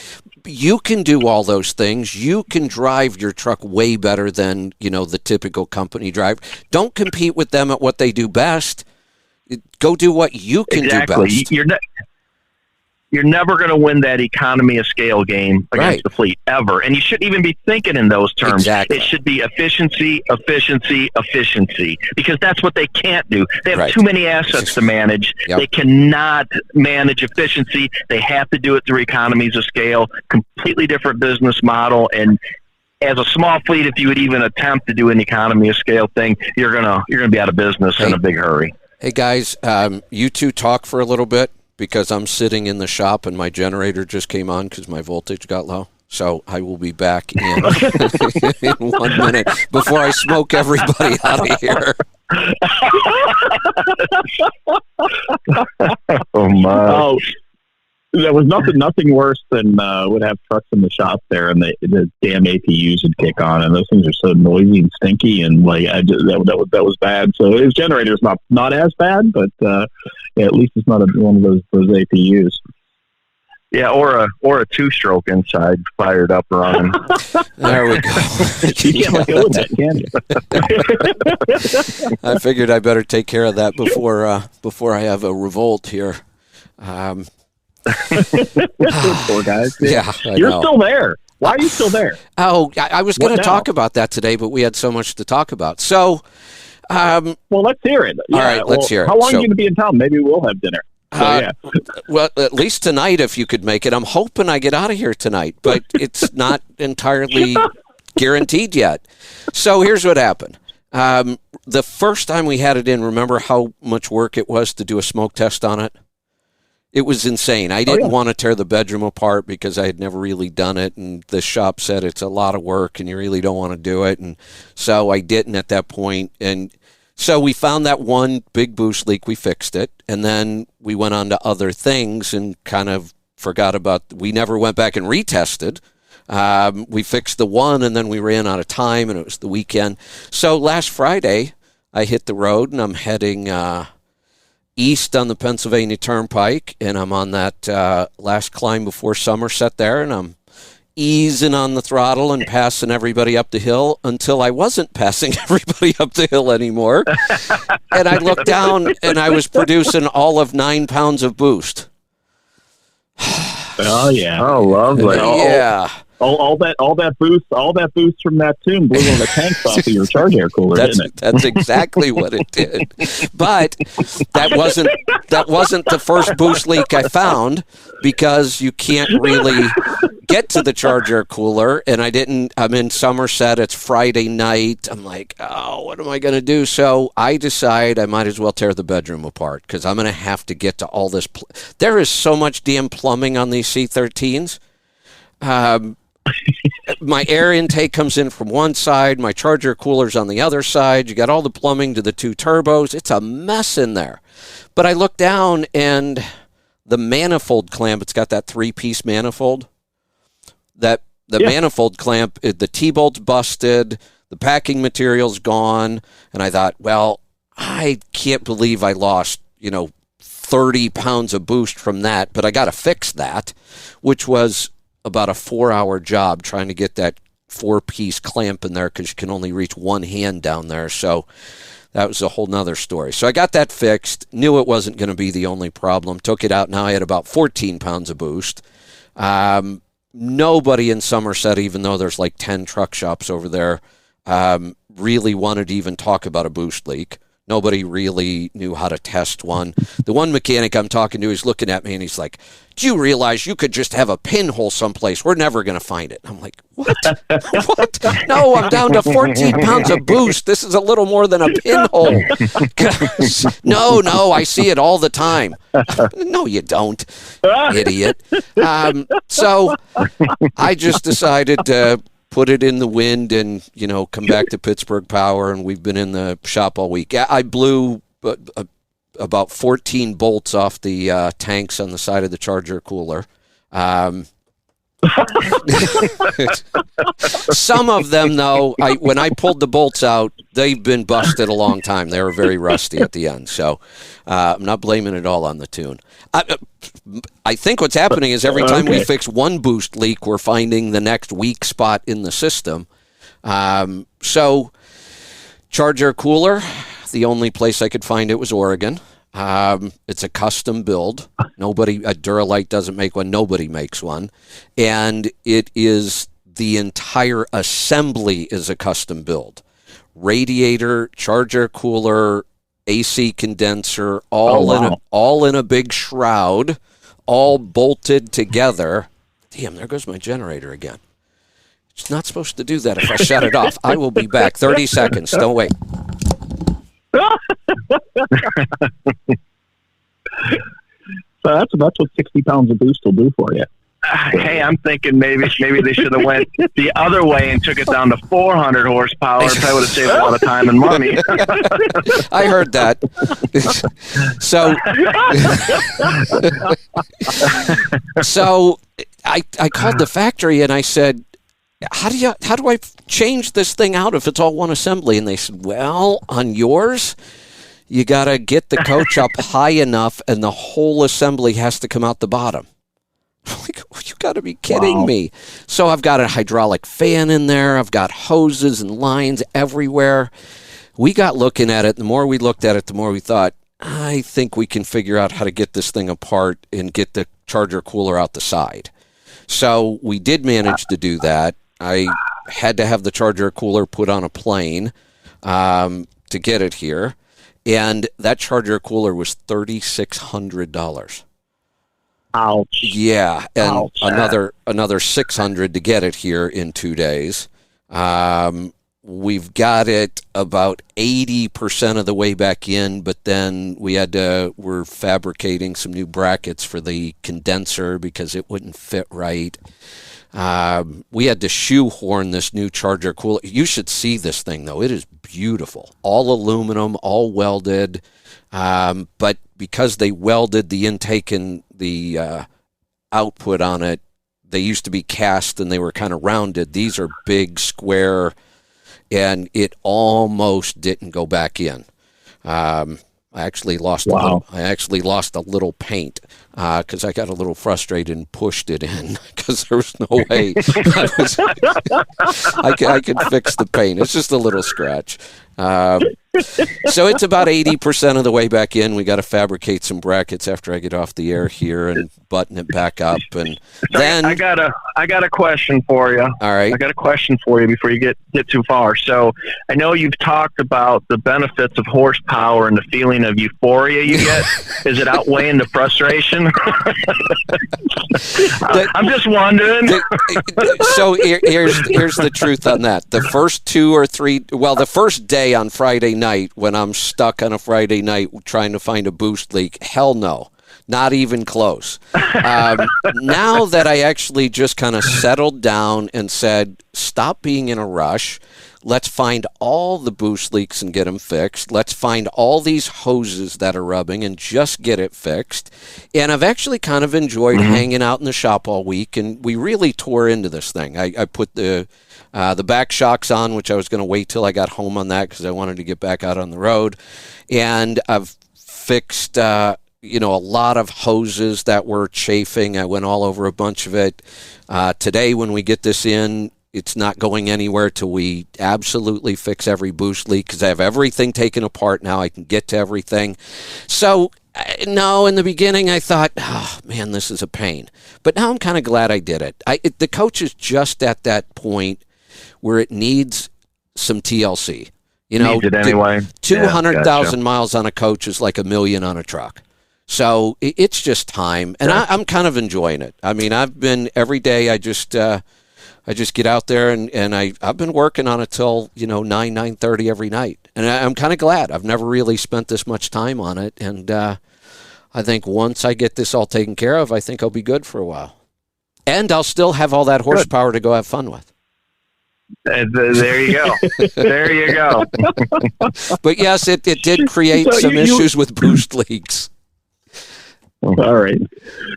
You can do all those things. You can drive your truck way better than, the typical company driver. Don't compete with them at what they do best. Go do what you can do best. You're never going to win that economy of scale game against the fleet, ever. And you shouldn't even be thinking in those terms. Exactly. It should be efficiency, because that's what they can't do. They have too many assets to manage. Yep. They cannot manage efficiency. They have to do it through economies of scale, completely different business model. And as a small fleet, if you would even attempt to do an economy of scale thing, you're gonna be out of business in a big hurry. Hey guys, you two talk for a little bit, because I'm sitting in the shop and my generator just came on because my voltage got low. So I will be back in, in 1 minute before I smoke everybody out of here. Oh, my. There was nothing worse than would have trucks in the shop there, and the damn APUs would kick on, and those things are so noisy and stinky, and that was bad. So his generator's not as bad, but at least it's not one of those APUs. Yeah, or a two-stroke inside fired up running. There we go. You can't let go of that, can you? I figured I better take care of that before I have a revolt here. Poor guys. Yeah, you're still there. Why are you still there? Oh, I was going to talk about that today, but we had so much to talk about. So, well, let's hear it. All right, let's hear it. How long are you going to be in town? Maybe we'll have dinner. Well, at least tonight, if you could make it. I'm hoping I get out of here tonight, but it's not entirely guaranteed yet. So here's what happened. The first time we had it in, remember how much work it was to do a smoke test on it? It was insane. I didn't want to tear the bedroom apart because I had never really done it, and the shop said it's a lot of work and you really don't want to do it, and so I didn't at that point. And so we found that one big boost leak. We fixed it, and then we went on to other things and kind of forgot about. We never went back and retested. We fixed the one, and then we ran out of time, and it was the weekend. So last Friday, I hit the road, and I'm heading east on the Pennsylvania Turnpike, and I'm on that last climb before Somerset there, and I'm easing on the throttle and passing everybody up the hill until I wasn't passing everybody up the hill anymore. And I looked down and I was producing all of 9 pounds of boost. Oh yeah. Oh, lovely. Yeah. All that boost from that tune blew one of the tanks off of your charge air cooler, didn't it? That's exactly what it did. But that wasn't the first boost leak I found, because you can't really get to the charge air cooler. And I'm in Somerset. It's Friday night. I'm like, oh, what am I going to do? So I decide I might as well tear the bedroom apart, because I'm going to have to get to all this. There is so much damn plumbing on these C13s. My air intake comes in from one side, my charger cooler's on the other side. You got all the plumbing to the 2 turbos. It's a mess in there. But I look down and the manifold clamp, it's got that 3-piece manifold. Manifold clamp, the T-bolt's busted, the packing material's gone, and I thought, well, I can't believe I lost, 30 pounds of boost from that, but I got to fix that, which was about a 4-hour job trying to get that 4-piece clamp in there, because you can only reach one hand down there. So that was a whole nother story. So I got that fixed, knew it wasn't going to be the only problem, took it out. Now I had about 14 pounds of boost. Nobody in Somerset, even though there's like 10 truck shops over there, really wanted to even talk about a boost leak. Nobody really knew how to test one. The one mechanic I'm talking to is looking at me and he's like, do you realize you could just have a pinhole someplace? We're never going to find it. I'm like, what? What? No, I'm down to 14 pounds of boost. This is a little more than a pinhole. No, I see it all the time. No, you don't, idiot. So I just decided to put it in the wind and, come back to Pittsburgh Power, and we've been in the shop all week. I blew about 14 bolts off the tanks on the side of the charger cooler. Some of them, though, when I pulled the bolts out, they've been busted a long time. They were very rusty at the end. So I'm not blaming it all on the tune. I think what's happening is every time we fix one boost leak, we're finding the next weak spot in the system. So charger cooler, the only place I could find it was Oregon. It's a custom build. Duralite doesn't make one. Nobody makes one. And it is, the entire assembly is a custom build. Radiator, charger cooler, AC condenser, all in a big shroud, all bolted together. Damn, there goes my generator again. It's not supposed to do that if I shut it off. I will be back. 30 seconds. Don't wait. So that's what 60 pounds of boost will do for you. Hey, I'm thinking maybe they should have went the other way and took it down to 400 horsepower. Probably would have saved a lot of time and money. I heard that. So I called the factory and I said, how do I change this thing out if it's all one assembly? And they said, well, on yours, you got to get the coach up high enough and the whole assembly has to come out the bottom. I'm like, you got to be kidding me. So I've got a hydraulic fan in there. I've got hoses and lines everywhere. We got looking at it. The more we looked at it, the more we thought, I think we can figure out how to get this thing apart and get the charger cooler out the side. So we did manage to do that. I had to have the charger cooler put on a plane to get it here. And that charger cooler was $3,600. Ouch. Yeah, and Ouch. another $600 to get it here in 2 days. We've got it about 80% of the way back in, but then we're fabricating some new brackets for the condenser because it wouldn't fit right. We had to shoehorn this new charger cooler. You should see this thing, though. It is beautiful. All aluminum, all welded. But because they welded the intake and the output on it, they used to be cast and they were kind of rounded. These are big, square, and it almost didn't go back in. I actually lost a little paint. because I got a little frustrated and pushed it in because there was no way I could fix the paint. It's just a little scratch. So it's about 80% of the way back in. We got to fabricate some brackets after I get off the air here and button it back up, and then I got a question for you. All right. I got a question for you before you get too far. So I know you've talked about the benefits of horsepower and the feeling of euphoria you get. Is it outweighing the frustration? I'm just wondering. So here's the truth on that. The first the first day on Friday night when I'm stuck on a Friday night trying to find a boost leak, hell no. Not even close. Now that I actually just kind of settled down and said, stop being in a rush. Let's find all the boost leaks and get them fixed. Let's find all these hoses that are rubbing and just get it fixed. And I've actually kind of enjoyed hanging out in the shop all week, and we really tore into this thing. I put the back shocks on, which I was going to wait till I got home on that because I wanted to get back out on the road. And I've fixed a lot of hoses that were chafing. I went all over a bunch of it. Today, when we get this in, it's not going anywhere till we absolutely fix every boost leak because I have everything taken apart now. I can get to everything. So, no, in the beginning I thought, oh, man, this is a pain. But now I'm kind of glad I did it. The coach is just at that point where it needs some TLC. Needs it anyway. 200,000 miles on a coach is like $1 million on a truck. So it's just time, and I'm kind of enjoying it. I mean, I've been every day. I just get out there and I've been working on it till 9:30 every night, and I'm kind of glad. I've never really spent this much time on it, and I think once I get this all taken care of, I think I'll be good for a while, and I'll still have all that horsepower to go have fun with. There you go. There you go. But yes, it did create some issues with boost leaks. All right.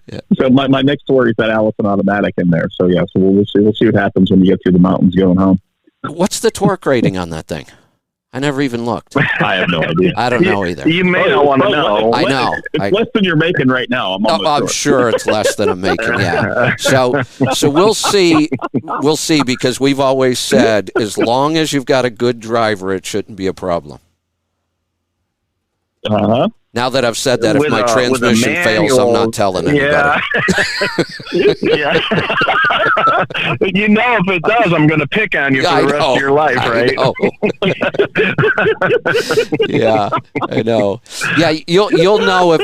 Yeah. So my next story is that Allison automatic in there. So so we'll see what happens when you get through the mountains going home. What's the torque rating on that thing? I never even looked. I have no idea. I don't know either. You may not want to know. I know. It's less than you're making right now. I'm sure it's less than I'm making. Yeah. So we'll see. We'll see, because we've always said as long as you've got a good driver, it shouldn't be a problem. Uh-huh. Now that I've said that, if my transmission fails, I'm not telling anybody. Yeah. Yeah. If it does, I'm going to pick on you for the rest of your life, right? Yeah, I know. Yeah, you'll know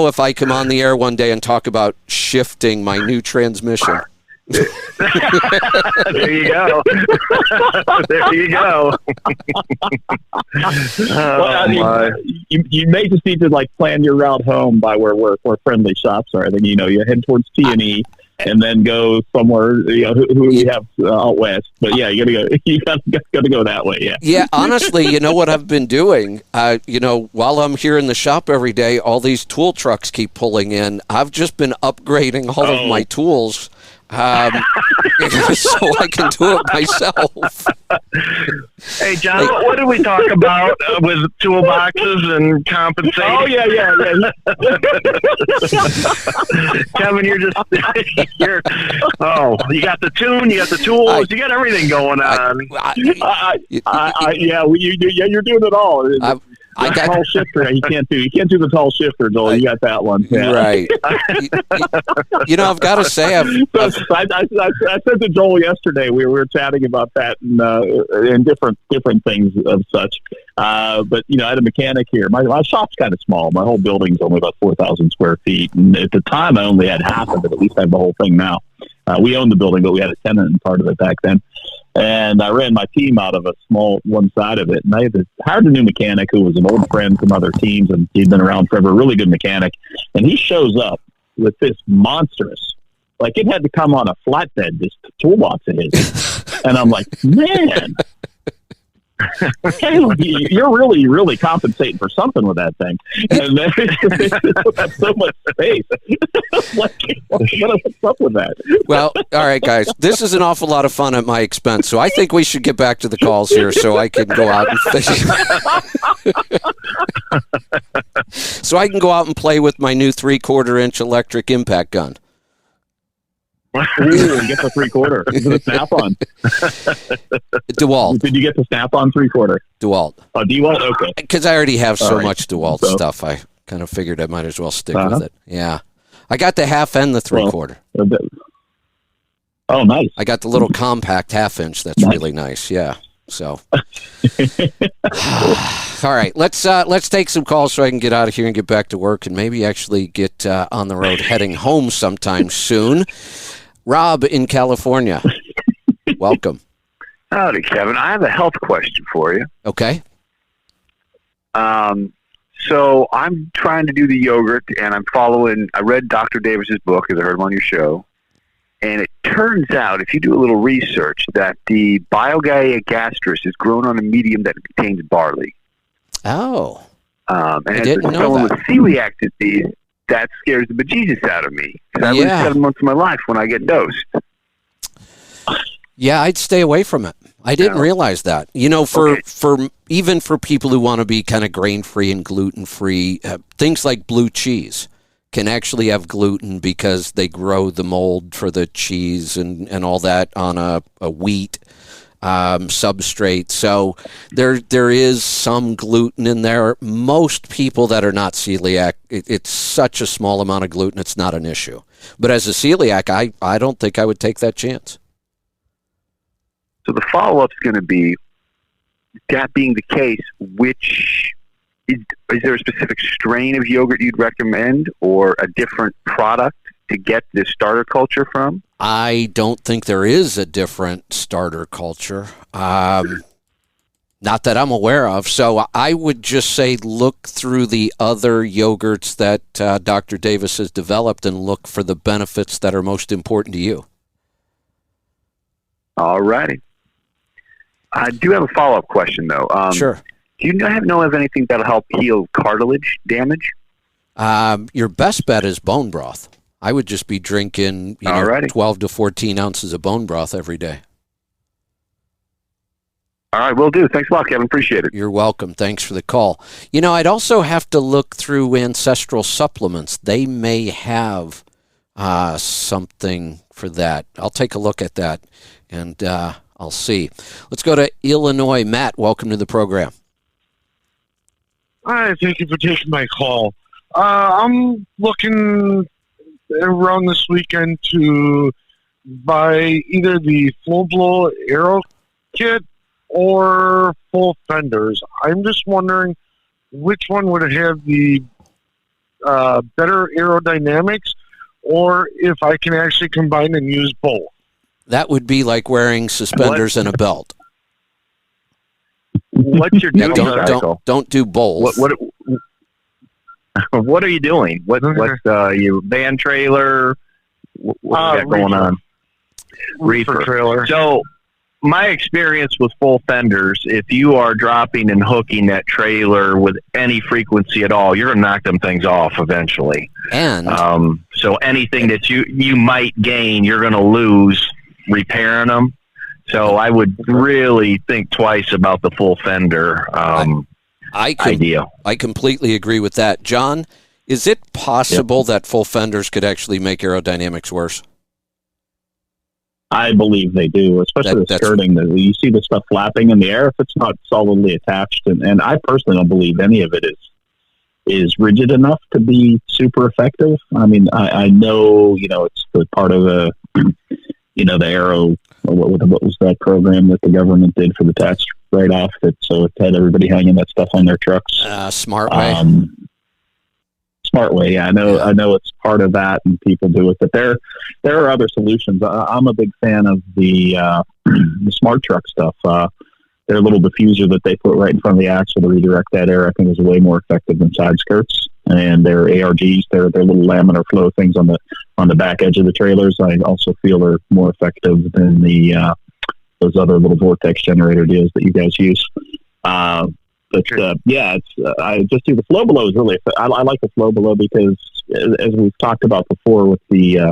if I come on the air one day and talk about shifting my new transmission. There you go. There you go. You may just need to plan your route home by where friendly shops are. Then you head towards T&E and then go somewhere who we have out west. But yeah, you gotta go that way. Yeah. Yeah. Honestly, you know what I've been doing? While I'm here in the shop every day, all these tool trucks keep pulling in. I've just been upgrading all of my tools. So I can do it myself. Hey, John, what did we talk about with toolboxes and compensating? Oh, yeah. Kevin, you got the tune, you got the tools, you got everything going on. You're doing it all. I got tall shifter. You can't do the tall shifter, Joel. You got that one, yeah. Right? I've got to say, I said to Joel yesterday. We were chatting about that and different things of such. But I had a mechanic here. My shop's kind of small. My whole building's only about 4,000 square feet, and at the time, I only had half of it. At least I have the whole thing now. We owned the building, but we had a tenant in part of it back then. And I ran my team out of a small one side of it. And I hired a new mechanic who was an old friend from other teams, and he'd been around forever, a really good mechanic. And he shows up with this monstrous, it had to come on a flatbed, this toolbox of his. And I'm like, man, Caleb, you're really, really compensating for something with that thing. And then it has so much space. What's up with that? Well, all right, guys. This is an awful lot of fun at my expense, so I think we should get back to the calls here so I can go out and fish. so I can go out and play with my new 3/4-inch electric impact gun. Ooh, get the 3/4. The Snap-on. DeWalt. Did you get the Snap-on 3/4? DeWalt. Oh, DeWalt? Okay. Because I already have so All right. much DeWalt So- stuff, I kind of figured I might as well stick Uh-huh. with it. Yeah. I got the half and the 3/4. Oh, nice. I got the little compact half-inch. That's Nice. really nice. Yeah. So, all right, let's take some calls so I can get out of here and get back to work, and maybe actually get on the road heading home sometime soon. Rob in California, welcome. Howdy, Kevin. I have a health question for you. Okay. So I'm trying to do the yogurt, and I read Dr. Davis's book because I heard him on your show. And it turns out, if you do a little research, that the Biogaia gastris is grown on a medium that contains barley. Oh. And I as didn't a know fellow that. with celiac disease, that scares the bejesus out of me. 'Cause I lose Yeah. 7 months of my life when I get dosed. Yeah, I'd stay away from it. I didn't No. realize that. You know, for Okay. even for people who want to be kind of grain-free and gluten-free, things like blue cheese can actually have gluten because they grow the mold for the cheese and all that on a wheat substrate. So there is some gluten in there. Most people that are not celiac, it's such a small amount of gluten, it's not an issue. But as a celiac, I don't think I would take that chance. So the follow-up is going to be, that being the case, is there a specific strain of yogurt you'd recommend or a different product to get this starter culture from? I don't think there is a different starter culture. Not that I'm aware of. So I would just say look through the other yogurts that Dr. Davis has developed and look for the benefits that are most important to you. All righty. I do have a follow-up question, though. Sure. Do you know of anything that'll help heal cartilage damage? Your best bet is bone broth. I would just be drinking 12 to 14 ounces of bone broth every day. All right, will do. Thanks a lot, Kevin. Appreciate it. You're welcome. Thanks for the call. You know, I'd also have to look through Ancestral Supplements. They may have something for that. I'll take a look at that, and I'll see. Let's go to Illinois. Matt, welcome to the program. Hi, thank you for taking my call. I'm looking around this weekend to buy either the Full Blow Aero Kit or full fenders. I'm just wondering which one would have the better aerodynamics, or if I can actually combine and use both. That would be like wearing suspenders and a belt. What's your Yeah, duty cycle? don't do bowls. What are you doing? What's your van trailer? What you got going on? Reefer trailer. So, my experience with full fenders, if you are dropping and hooking that trailer with any frequency at all, you're going to knock them things off eventually. And so anything that you might gain, you're going to lose repairing them. So I would really think twice about the full fender idea. I completely agree with that. John, is it possible that full fenders could actually make aerodynamics worse? I believe they do, especially the skirting. You see the stuff flapping in the air if it's not solidly attached. And I personally don't believe any of it is rigid enough to be super effective. I mean, I know, it's the part of the Aero, what was that program that the government did for the tax write-off? So it had everybody hanging that stuff on their trucks. Smartway. Smartway, yeah. I know it's part of that, and people do it. But there are other solutions. I'm a big fan of the Smart Truck stuff. Their little diffuser that they put right in front of the axle to redirect that air, I think, is way more effective than side skirts. And their ARGs, their little laminar flow things on the back edge of the trailers, I also feel are more effective than those other little vortex generator deals that you guys use. I just do the flow below is really. I like the flow below because, as we've talked about before, with the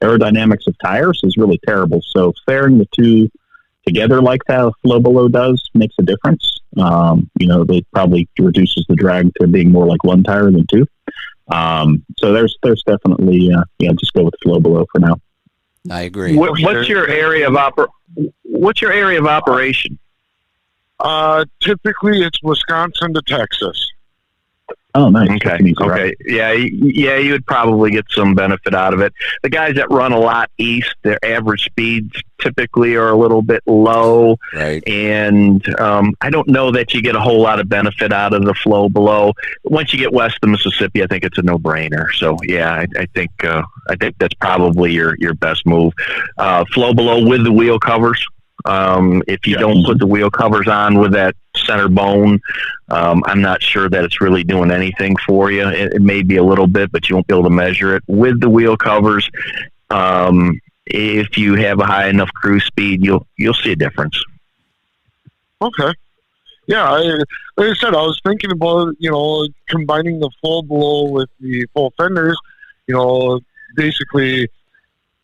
aerodynamics of tires is really terrible. So fairing the two together like that Flow Below does makes a difference. It probably reduces the drag to being more like one tire than two. So there's definitely, just go with Flow Below for now. I agree. What's your area of operation? Typically, it's Wisconsin to Texas. Oh, nice. Okay. Yeah, you would probably get some benefit out of it. The guys that run a lot east, their average speeds typically are a little bit low. Right. And I don't know that you get a whole lot of benefit out of the Flow Below. Once you get west of Mississippi, I think it's a no-brainer. So, yeah, I think that's probably your best move. Flow Below with the wheel covers. If you don't put the wheel covers on with that center bone, I'm not sure that it's really doing anything for you. It may be a little bit, but you won't be able to measure it. With the wheel covers, if you have a high enough cruise speed, you'll see a difference. Okay. Yeah, like I said, I was thinking about, combining the Flow Below with the full fenders, basically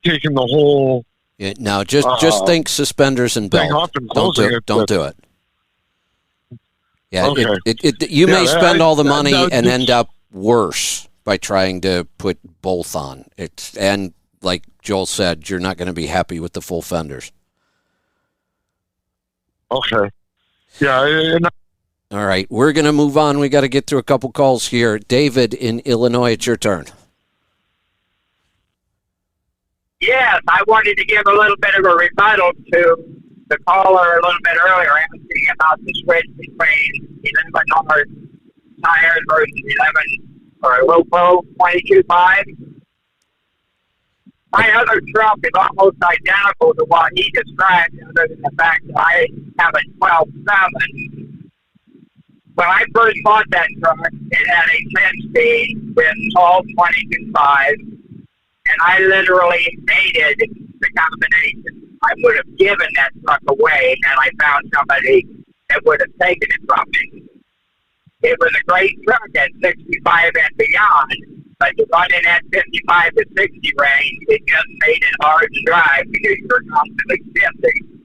taking the whole... Yeah, now, just think suspenders and belt. Don't do it. Yeah, okay. You may spend all the money and end up worse by trying to put both on. And like Joel said, you're not going to be happy with the full fenders. Okay. Yeah. All right, we're going to move on. We got to get through a couple calls here. David in Illinois, it's your turn. Yes, I wanted to give a little bit of a rebuttal to the caller a little bit earlier asking about the switch between 11R tires versus 11 or Lopo 22.5. My other truck is almost identical to what he described, other than the fact that I have a 12.7. When I first bought that truck, it had a 10-speed with 12 22.5. And I literally hated the combination. I would have given that truck away, and I found somebody that would have taken it from me. It was a great truck at 65 and beyond, but to run in that 55 to 60 range, it just made it hard to drive because you were constantly shifting.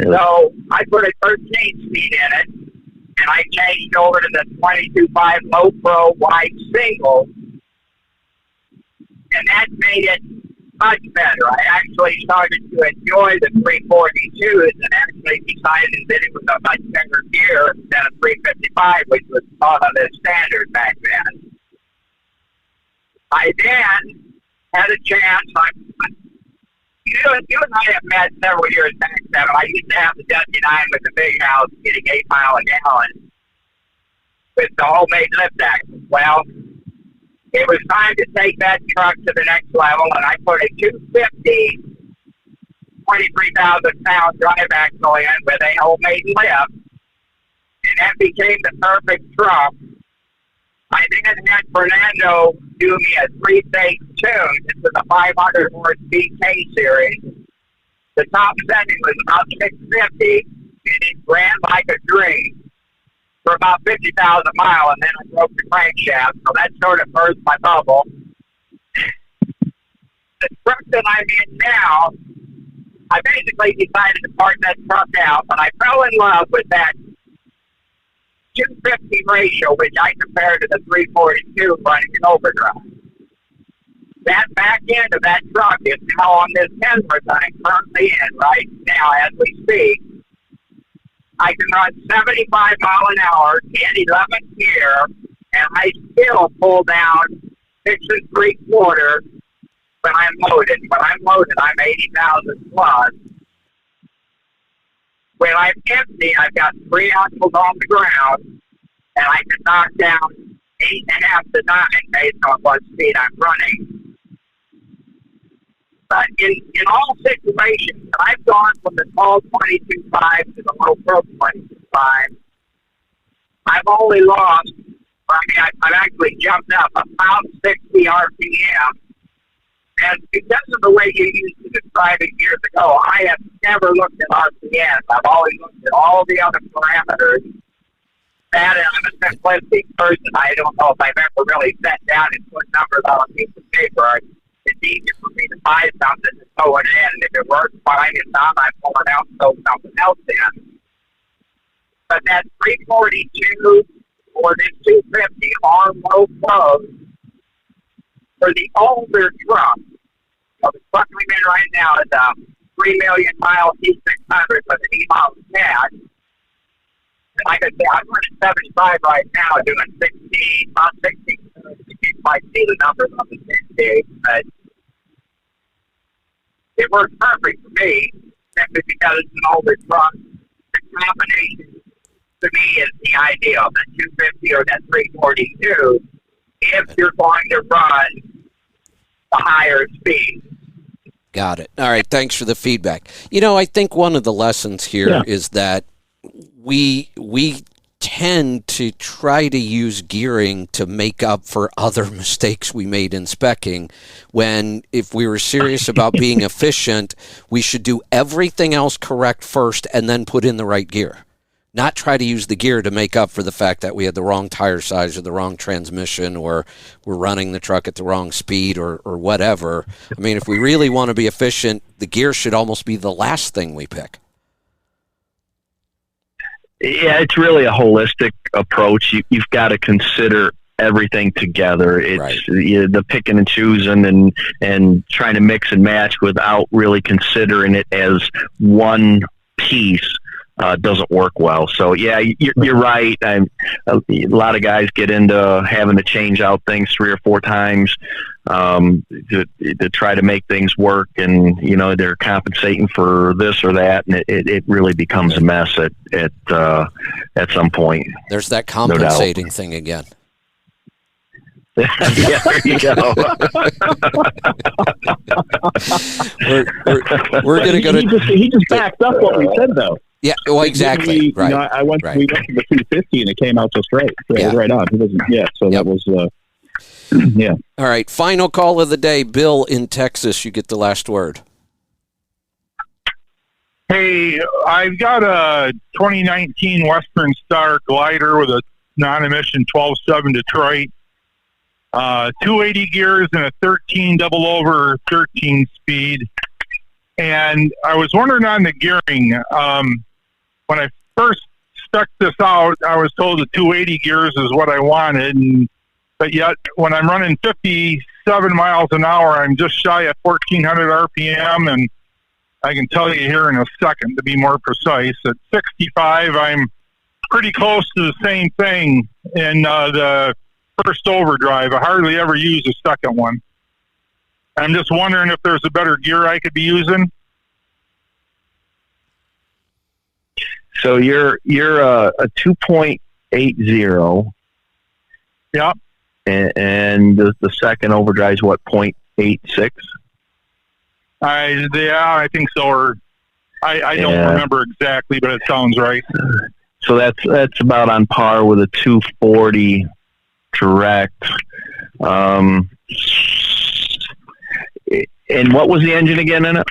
So I put a 13-speed in it, and I changed over to the 22.5 Low Pro wide single. And that made it much better. I actually started to enjoy the 342s and actually decided that it was a much better gear than a 355, which was thought of as standard back then. I then had a chance. You and I have met several years back, Kevin. I used to have the W9 with the big house getting 8 miles a gallon with the homemade lift axle. Well, it was time to take that truck to the next level, and I put a 250, 23,000-pound drive axle in with a homemade lift, and that became the perfect truck. I then had Fernando do me a 3-phase tune. This was a 500-horse BK series. The top setting was about 650, and it ran like a dream for about 50,000 miles, and then I broke the crankshaft, so that sort of burst my bubble. The truck that I'm in now, I basically decided to park that truck out, but I fell in love with that 250 ratio, which I compared to the 342 running in overdrive. That back end of that truck is now on this Kenworth that I'm currently in right now as we speak. I can run 75 mile an hour in 11th gear, and I still pull down 6 3/4 when I'm loaded. When I'm loaded, I'm 80,000 plus. When I'm empty, I've got 3 axles on the ground, and I can knock down 8.5 to 9 based on what speed I'm running. But in all situations, I've gone from the tall 22.5 to the low pro 22.5. I've only lost, I've actually jumped up about 60 RPM. And because of the way you used to describe it years ago, I have never looked at RPMs. I've always looked at all the other parameters. That, and I'm a simplistic person. I don't know if I've ever really sat down and put numbers on a piece of paper. It easier for me to buy something and throw it in. If it works fine, if not, I pull it out and throw something else in. But that 342 or this 250 on low flows for the older truck. So the truck I'm in right now is a 3 million mile T600 with an E-model tag. Like I said, I'm running 75 right now, doing 60, about 60. You might see the numbers on the 60, but it works perfect for me, simply because it's an older truck. The combination, to me, is the idea of that 250 or that 342 if you're going to run the higher speed. Got it. All right. Thanks for the feedback. I think one of the lessons here is that we tend to try to use gearing to make up for other mistakes we made in speccing, when if we were serious about being efficient, we should do everything else correct first and then put in the right gear. Not try to use the gear to make up for the fact that we had the wrong tire size or the wrong transmission, or we're running the truck at the wrong speed or whatever. I mean, if we really want to be efficient, the gear should almost be the last thing we pick. Yeah, it's really a holistic approach. You've got to consider everything together. It's Right. The picking and choosing and trying to mix and match without really considering it as one piece doesn't work well. So yeah, you're right. A lot of guys get into having to change out things 3 or 4 times to try to make things work, and they're compensating for this or that, and it really becomes a mess at some point. There's that compensating thing again. Yeah, there you go. We're going to go to... He just backed up what we said, though. Yeah, well, exactly. Right. We went to the 250 and it came out just right. So it was right on. He doesn't. Yeah. So that was. Yeah. All right. Final call of the day, Bill in Texas. You get the last word. Hey, I've got a 2019 Western Star glider with a non-emission 12.7 Detroit, 280 gears and a 13 double over 13 speed. And I was wondering on the gearing, when I first spec'd this out, I was told the 280 gears is what I wanted. But yet, when I'm running 57 miles an hour, I'm just shy of 1,400 RPM. And I can tell you here in a second, to be more precise. At 65, I'm pretty close to the same thing in the first overdrive. I hardly ever use a second one. I'm just wondering if there's a better gear I could be using. So you're a 2.80. Yep. And the second overdrive is what, 0.86? I think so. Or I don't remember exactly, but it sounds right. So that's about on par with a 240 direct. And what was the engine again in it?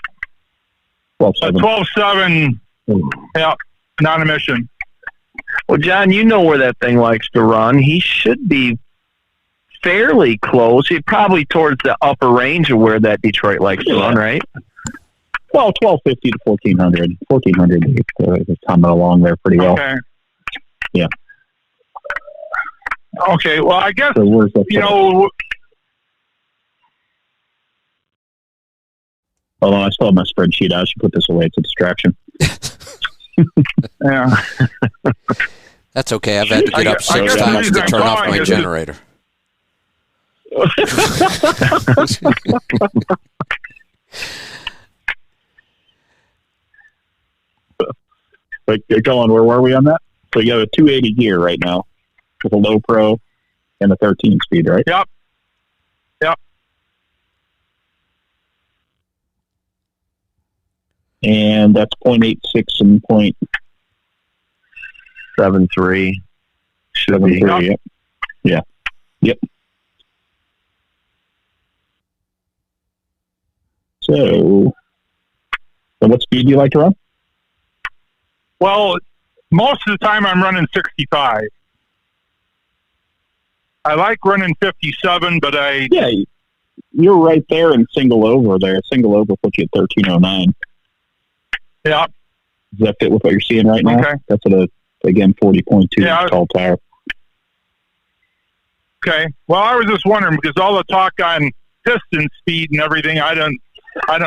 12.7. Yeah, non-emission. Well, John, you know where that thing likes to run. He should be fairly close. He's probably towards the upper range of where that Detroit likes to run, right? Well, 1250 to 1400. 1400 is coming along there pretty well. Okay. Yeah. Okay. Well, I guess So where's that? Hold on, I still have my spreadsheet. I should put this away. It's a distraction. Yeah. That's okay. I've had to get up 6 times to turn off my generator. But go on, where were we on that? So you have a 280 gear right now with a low pro and a 13 speed, right? Yep. And that's 0.86 and 0.73 should be. 0.73. Yep. So what speed do you like to run? Well, most of the time I'm running 65. I like running 57, but you're right there in single over there. Single over puts you at 1309. Yeah. Does that fit with what you're seeing right now? Okay. That's at again 40.2 tall tire. Okay. Well, I was just wondering because all the talk on piston speed and everything, I don't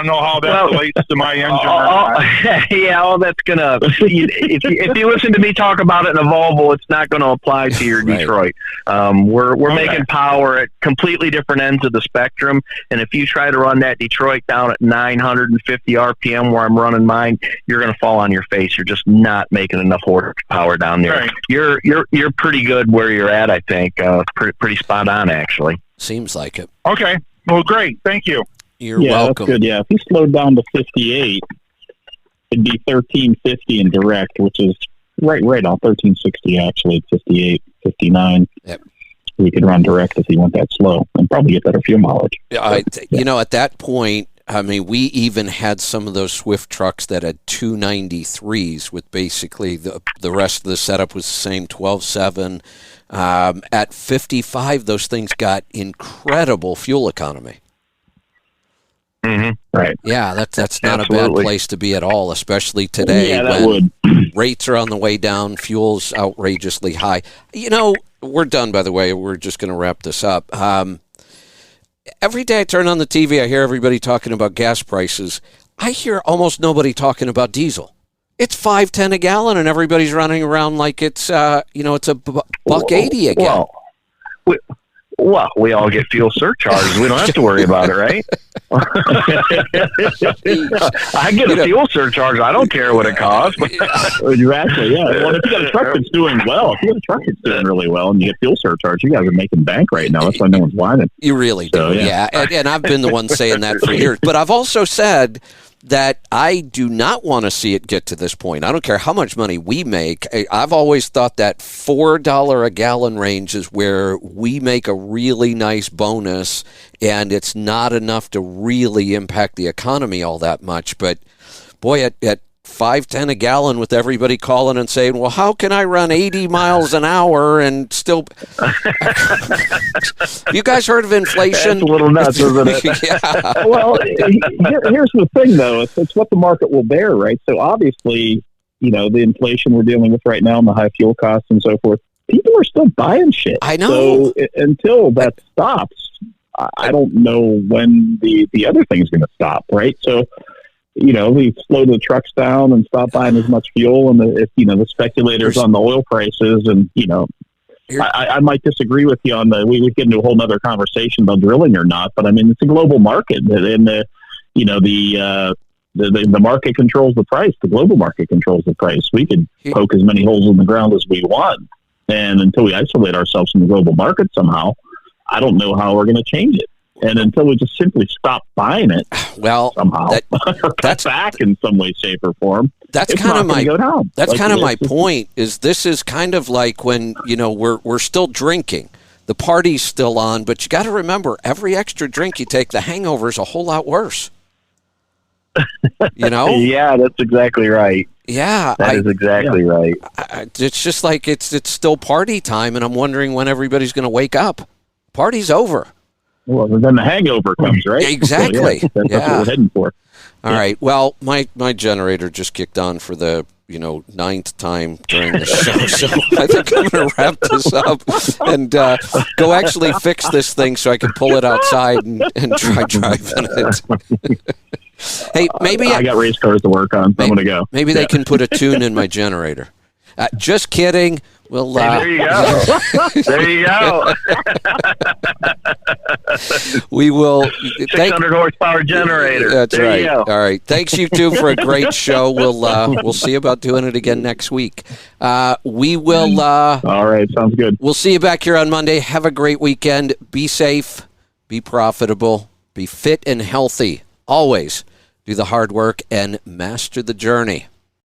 know how that relates to my engine. Yeah, all that's gonna. If you listen to me talk about it in a Volvo, it's not going to apply to your Right. Detroit. We're making power at completely different ends of the spectrum, and if you try to run that Detroit down at 950 RPM where I'm running mine, you're going to fall on your face. You're just not making enough horsepower down there. Right. You're pretty good where you're at. I think pretty spot on actually. Seems like it. Okay. Well, great. Thank you. You're Yeah, welcome. that's good. Yeah, if he slowed down to 58, it'd be 1350 in direct, which is right on 1360 actually, 58, 59. Yep. He could run direct if he went that slow and probably get better fuel mileage. You know, at that point, I mean, we even had some of those Swift trucks that had 293s with basically the rest of the setup was the same 12.7. At 55, those things got incredible fuel economy. Mm-hmm. Right. Yeah, that's not a bad Absolutely. place to be at all, especially today Yeah, that when would. rates are on the way down, fuel's outrageously high. You know, we're done, by the way. We're just going to wrap this up. Every day I turn on the TV, I hear everybody talking about gas prices. I hear almost nobody talking about diesel. It's $5.10 a gallon, and everybody's running around like it's it's a $1.80 a gallon. Well, we all get fuel surcharges. We don't have to worry about it, right? I get a fuel surcharge. I don't care what it costs. Exactly, yeah. Well, if you got a truck that's doing well, if you got a truck that's doing really well and you get fuel surcharge, you guys are making bank right now. That's why no one's whining. You really do, So, yeah. And I've been the one saying that for years. But I've also said that I do not want to see it get to this point. I don't care how much money we make. I've always thought that $4 a gallon range is where we make a really nice bonus, and it's not enough to really impact the economy all that much. But boy, at $5.10 a gallon with everybody calling and saying, well, how can I run 80 miles an hour and still... You guys heard of inflation? That's a little nuts, isn't it? Yeah. Well, here's the thing, though. It's what the market will bear, right? So obviously, the inflation we're dealing with right now and the high fuel costs and so forth, people are still buying shit. I know. So until that stops, I don't know when the other thing's going to stop, right? So, we slow the trucks down and stop buying as much fuel, and the speculators on the oil prices, and I might disagree with you on we would get into a whole other conversation about drilling or not, but I mean it's a global market, and the market controls the price. The global market controls the price. We could poke as many holes in the ground as we want, and until we isolate ourselves from the global market somehow, I don't know how we're going to change it. And until we just simply stop buying it, well, somehow, or cut back in some way, shape, or form, that's it's kind not of gonna my go down. that's Like kind of it my is. point. Is this is kind of like when we're still drinking, the party's still on, but you got to remember every extra drink you take, the hangover's a whole lot worse. Yeah, that's exactly right. Yeah, That is exactly right. it's just like it's still party time, and I'm wondering when everybody's going to wake up. Party's over. Well, then the hangover comes, right? Exactly. So, that's what we're heading for. All right. Well, my generator just kicked on for the 9th time during the show, so I think I'm going to wrap this up and go actually fix this thing so I can pull it outside and try driving it. Hey, maybe I got race cars to work on. So I'm going to go. Maybe they can put a tune in my generator. Just kidding. Well, There you go. There you go. We will. 600 horsepower generator. That's there right. You go. All right. Thanks you two for a great show. We'll see about doing it again next week. We will. All right. Sounds good. We'll see you back here on Monday. Have a great weekend. Be safe. Be profitable. Be fit and healthy. Always do the hard work and master the journey.